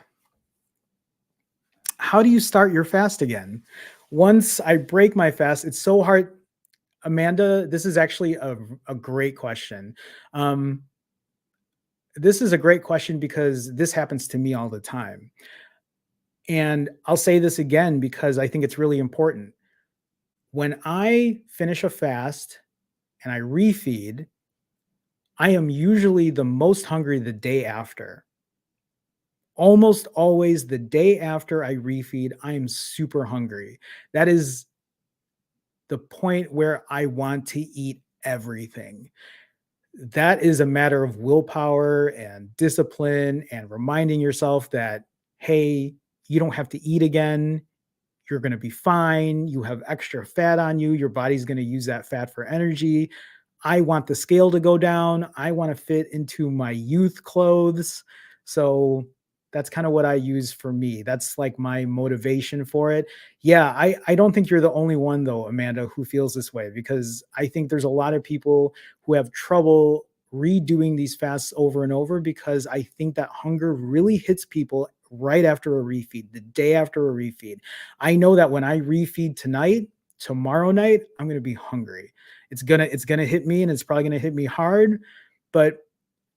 do you start your fast again? Once I break my fast, it's so hard. Amanda, this is actually a great question. Um, this is a great question because this happens to me all the time. And I'll say this again because I think it's really important. When I finish a fast and I refeed, I am usually the most hungry the day after. Almost always the day after I refeed, I am super hungry. That is the point where I want to eat everything. That is a matter of willpower and discipline and reminding yourself that, hey, you don't have to eat again. You're going to be fine. You have extra fat on you. Your body's going to use that fat for energy. I want the scale to go down. I want to fit into my youth clothes. So that's kind of what I use for me. That's like my motivation for it. Yeah, I don't think you're the only one, though, Amanda, who feels this way, because I think there's a lot of people who have trouble redoing these fasts over and over because I think that hunger really hits people right after a refeed, the day after a refeed. I know that when I refeed tonight, tomorrow night, I'm going to be hungry. It's gonna hit me, and it's probably gonna hit me hard, but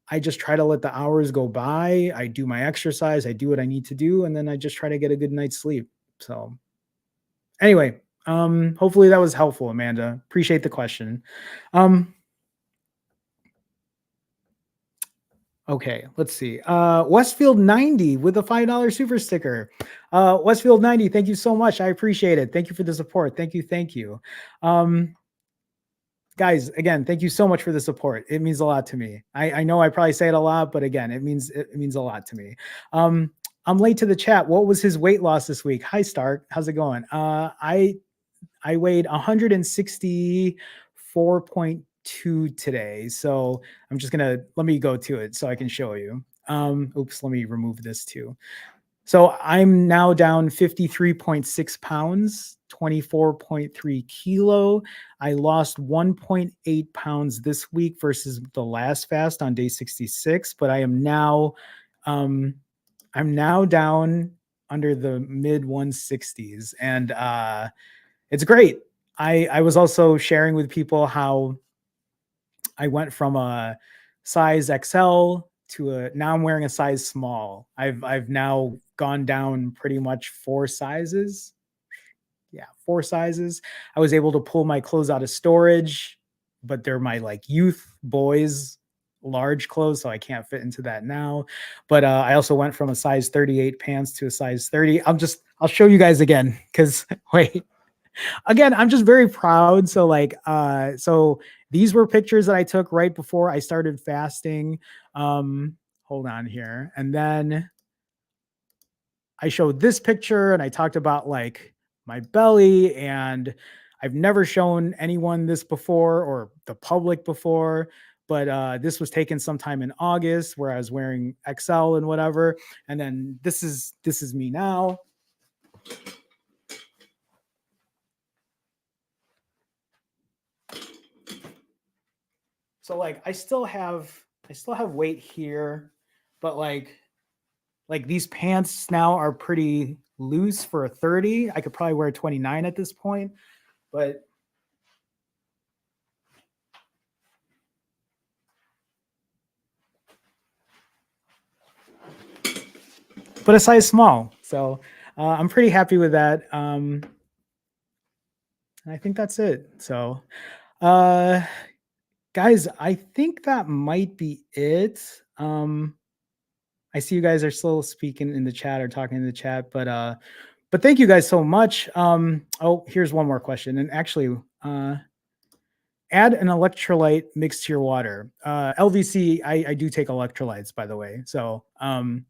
I just try to let the hours go by. I do my exercise, I do what I need to do, and then I just try to get a good night's sleep. So anyway, hopefully that was helpful, Amanda. Appreciate the question. Um, okay, let's see. Westfield 90 with a $5 super sticker. Westfield 90, thank you so much. I appreciate it. Thank you for the support. Thank you, thank you. Guys, again, thank you so much for the support. It means a lot to me. I know I probably say it a lot, but again, it means a lot to me. I'm late to the chat. What was his weight loss this week? Hi, Stark. How's it going? I weighed 164.2 today. So I'm just gonna let me go to it so I can show you. Oops, let me remove this too. So I'm now down 53.6 pounds, 24.3 kilo. I lost 1.8 pounds this week versus the last fast on day 66, but um, I'm now down under the mid 160s, and it's great. I was also sharing with people how I went from a size XL to a now I'm wearing a size small. I've now gone down pretty much 4 sizes. Yeah, 4 sizes. I was able to pull my clothes out of storage, but they're my like youth boys large clothes, so I can't fit into that now. But I also went from a size 38 pants to a size 30. I'll show you guys again because wait. Again, I'm just very proud. So so these were pictures that I took right before I started fasting. Hold on here. And then I showed this picture and I talked about like my belly, and I've never shown anyone this before or the public before, but this was taken sometime in August where I was wearing XL and whatever. And then this is me now. So like I still have weight here, but like these pants now are pretty loose for a 30. I could probably wear a 29 at this point, but a size small. So I'm pretty happy with that. And I think that's it. So uh guys, I think that might be it. I see you guys are still speaking in the chat or talking in the chat, but thank you guys so much. Oh, here's one more question. And actually, add an electrolyte mix to your water. LVC, I do take electrolytes, by the way. So, and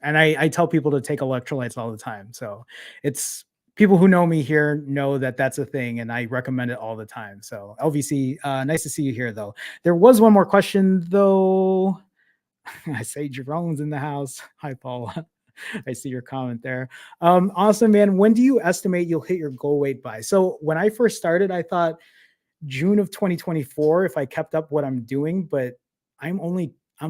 I tell people to take electrolytes all the time. So it's people who know me here know that that's a thing, and I recommend it all the time. So LVC, nice to see you here, though. There was one more question, though. I say Jerome's in the house. Hi, Paula. I see your comment there. Awesome, man. When do you estimate you'll hit your goal weight by? So when I first started, I thought June of 2024 if I kept up what I'm doing, but I'm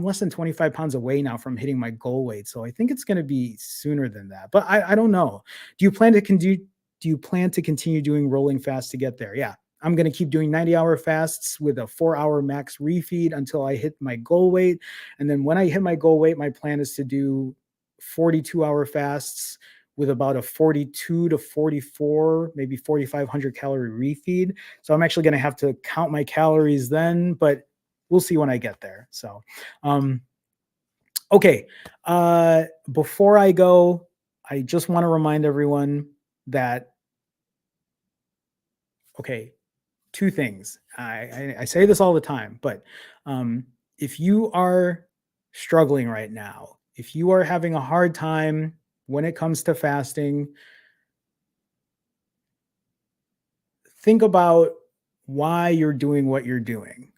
less than 25 pounds away now from hitting my goal weight. So I think it's going to be sooner than that. But I don't know. Do you plan to continue doing rolling fast to get there? Yeah. I'm going to keep doing 90-hour fasts with a 4-hour max refeed until I hit my goal weight. And then when I hit my goal weight, my plan is to do 42-hour fasts with about a 42 to 44, maybe 4,500 calorie refeed. So I'm actually going to have to count my calories then, but we'll see when I get there. So, okay. Before I go, I just want to remind everyone that, okay, two things. I say this all the time, but if you are struggling right now, if you are having a hard time when it comes to fasting, think about why you're doing what you're doing.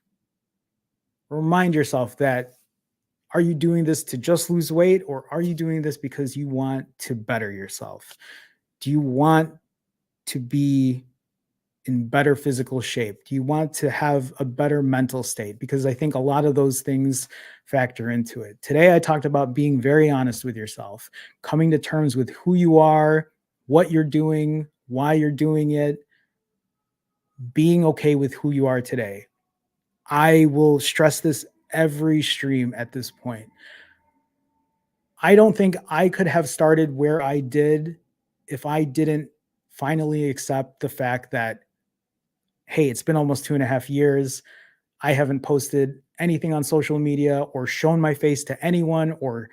Remind yourself that, are you doing this to just lose weight, or are you doing this because you want to better yourself? Do you want to be in better physical shape? Do you want to have a better mental state? Because I think a lot of those things factor into it. Today, I talked about being very honest with yourself, coming to terms with who you are, what you're doing, why you're doing it, being okay with who you are today. I will stress this every stream at this point. I don't think I could have started where I did if I didn't finally accept the fact that, hey, it's been almost 2.5 years. I haven't posted anything on social media or shown my face to anyone, or,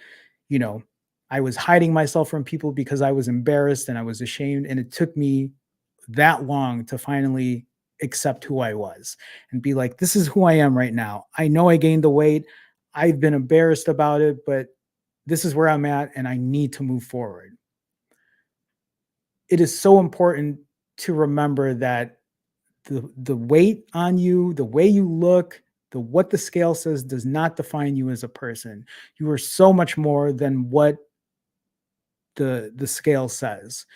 you know, I was hiding myself from people because I was embarrassed and I was ashamed. And it took me that long to finally accept who I was and be like, this is who I am right now. I know I gained the weight. I've been embarrassed about it, but this is where I'm at and I need to move forward. It is so important to remember that the weight on you, the way you look, the what the scale says does not define you as a person. You are so much more than what the scale says.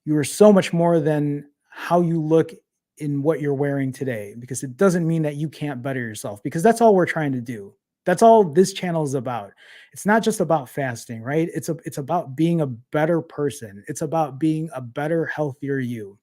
You are so much more than how you look in what you're wearing today, because it doesn't mean that you can't better yourself, because that's all we're trying to do. That's all this channel is about. It's not just about fasting, right? It's about being a better person. It's about being a better, healthier you.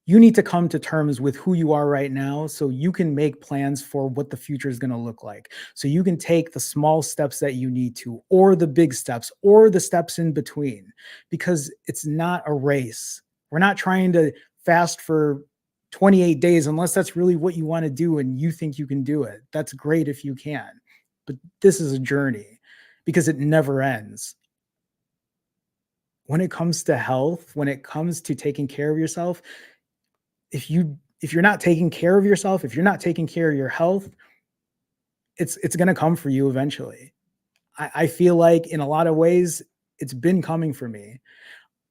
You need to come to terms with who you are right now so you can make plans for what the future is going to look like. So you can take the small steps that you need to, or the big steps, or the steps in between, because it's not a race. We're not trying to fast for 28 days unless that's really what you want to do and you think you can do it. That's great if you can. But this is a journey because it never ends. when it comes to health, when it comes to taking care of yourself, if you're not taking care of yourself, if you're not taking care of your health, it's going to come for you eventually. I feel like in a lot of ways, it's been coming for me.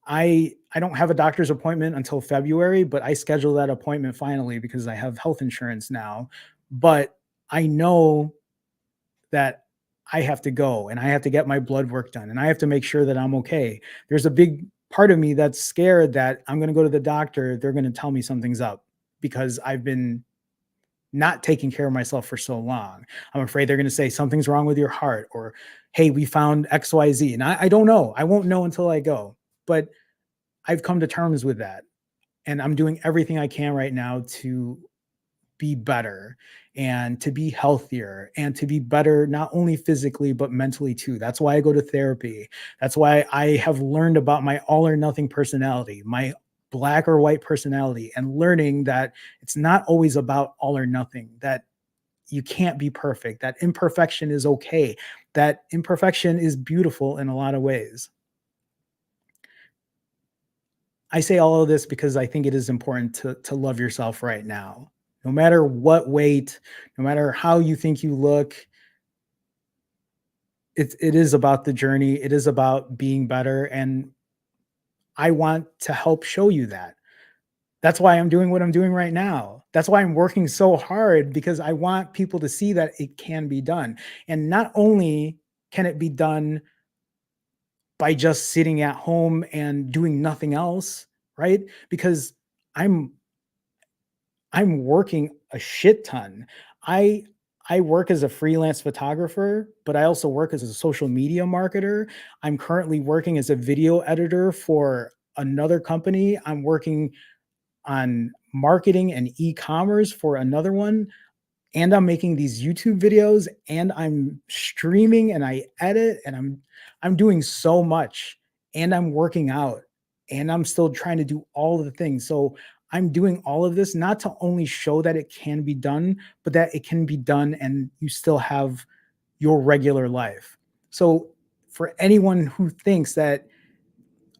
I don't have a doctor's appointment until February, but I scheduled that appointment finally because I have health insurance now. But I know that I have to go and I have to get my blood work done and I have to make sure that I'm okay. There's a big part of me that's scared that I'm going to go to the doctor, they're going to tell me something's up because I've been not taking care of myself for so long. I'm afraid they're going to say something's wrong with your heart or, hey, we found XYZ. And I don't know. I won't know until I go. But I've come to terms with that. And I'm doing everything I can right now to be better and to be healthier and to be better, not only physically, but mentally too. That's why I go to therapy. That's why I have learned about my all or nothing personality, my black or white personality, and learning that it's not always about all or nothing, that you can't be perfect, that imperfection is okay, that imperfection is beautiful in a lot of ways. I say all of this because I think it is important to love yourself right now. No matter what weight, no matter how you think you look, it is about the journey. It is about being better. And I want to help show you that. That's why I'm doing what I'm doing right now. That's why I'm working so hard because I want people to see that it can be done. And not only can it be done by just sitting at home and doing nothing else, right? Because I'm I'm working a shit ton. I I work as a freelance photographer, but I also work as a social media marketer. I'm currently working as a video editor for another company. I'm working on marketing and e-commerce for another one, and I'm making these YouTube videos and I'm streaming and I edit and I'm doing so much and I'm working out and I'm still trying to do all of the things. So I'm doing all of this not to only show that it can be done, but that it can be done and you still have your regular life. So for anyone who thinks that,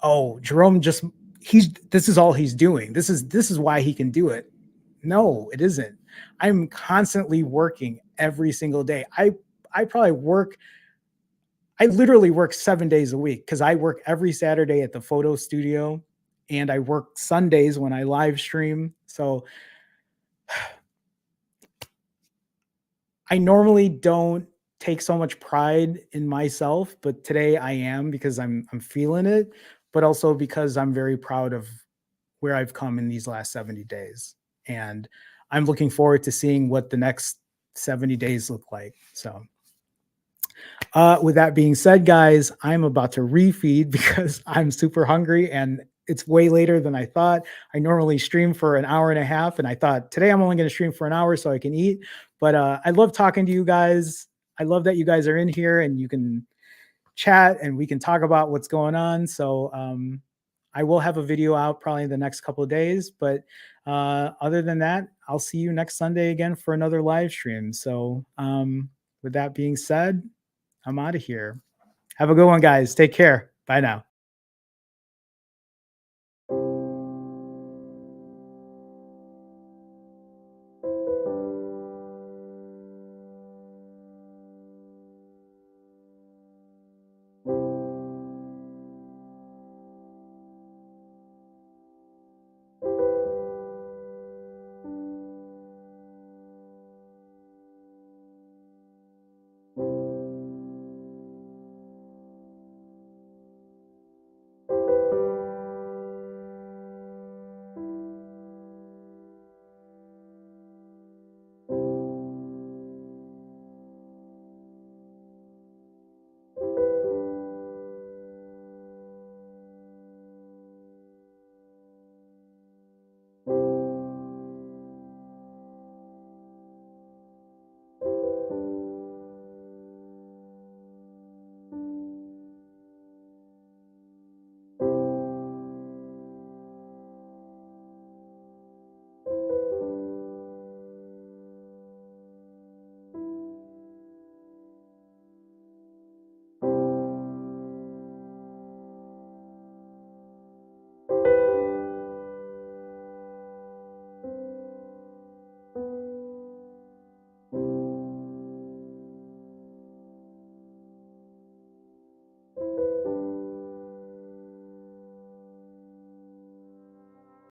oh, Jerome just he's this is all he's doing. This is why he can do it. No, it isn't. I'm constantly working every single day. I probably work I literally work 7 days a week cuz I work every Saturday at the photo studio and I work Sundays when I live stream. So I normally don't take so much pride in myself, but today I am because I'm feeling it, but also because I'm very proud of where I've come in these last 70 days. And I'm looking forward to seeing what the next 70 days look like. So, with that being said, guys, I'm about to refeed because I'm super hungry and it's way later than I thought. I normally stream for an hour and a half, and I thought today I'm only going to stream for an hour so I can eat. But I love talking to you guys. I love that you guys are in here and you can chat and we can talk about what's going on. So I will have a video out probably in the next couple of days. But other than that, I'll see you next Sunday again for another live stream. So with that being said, I'm out of here. Have a good one, guys. Take care. Bye now.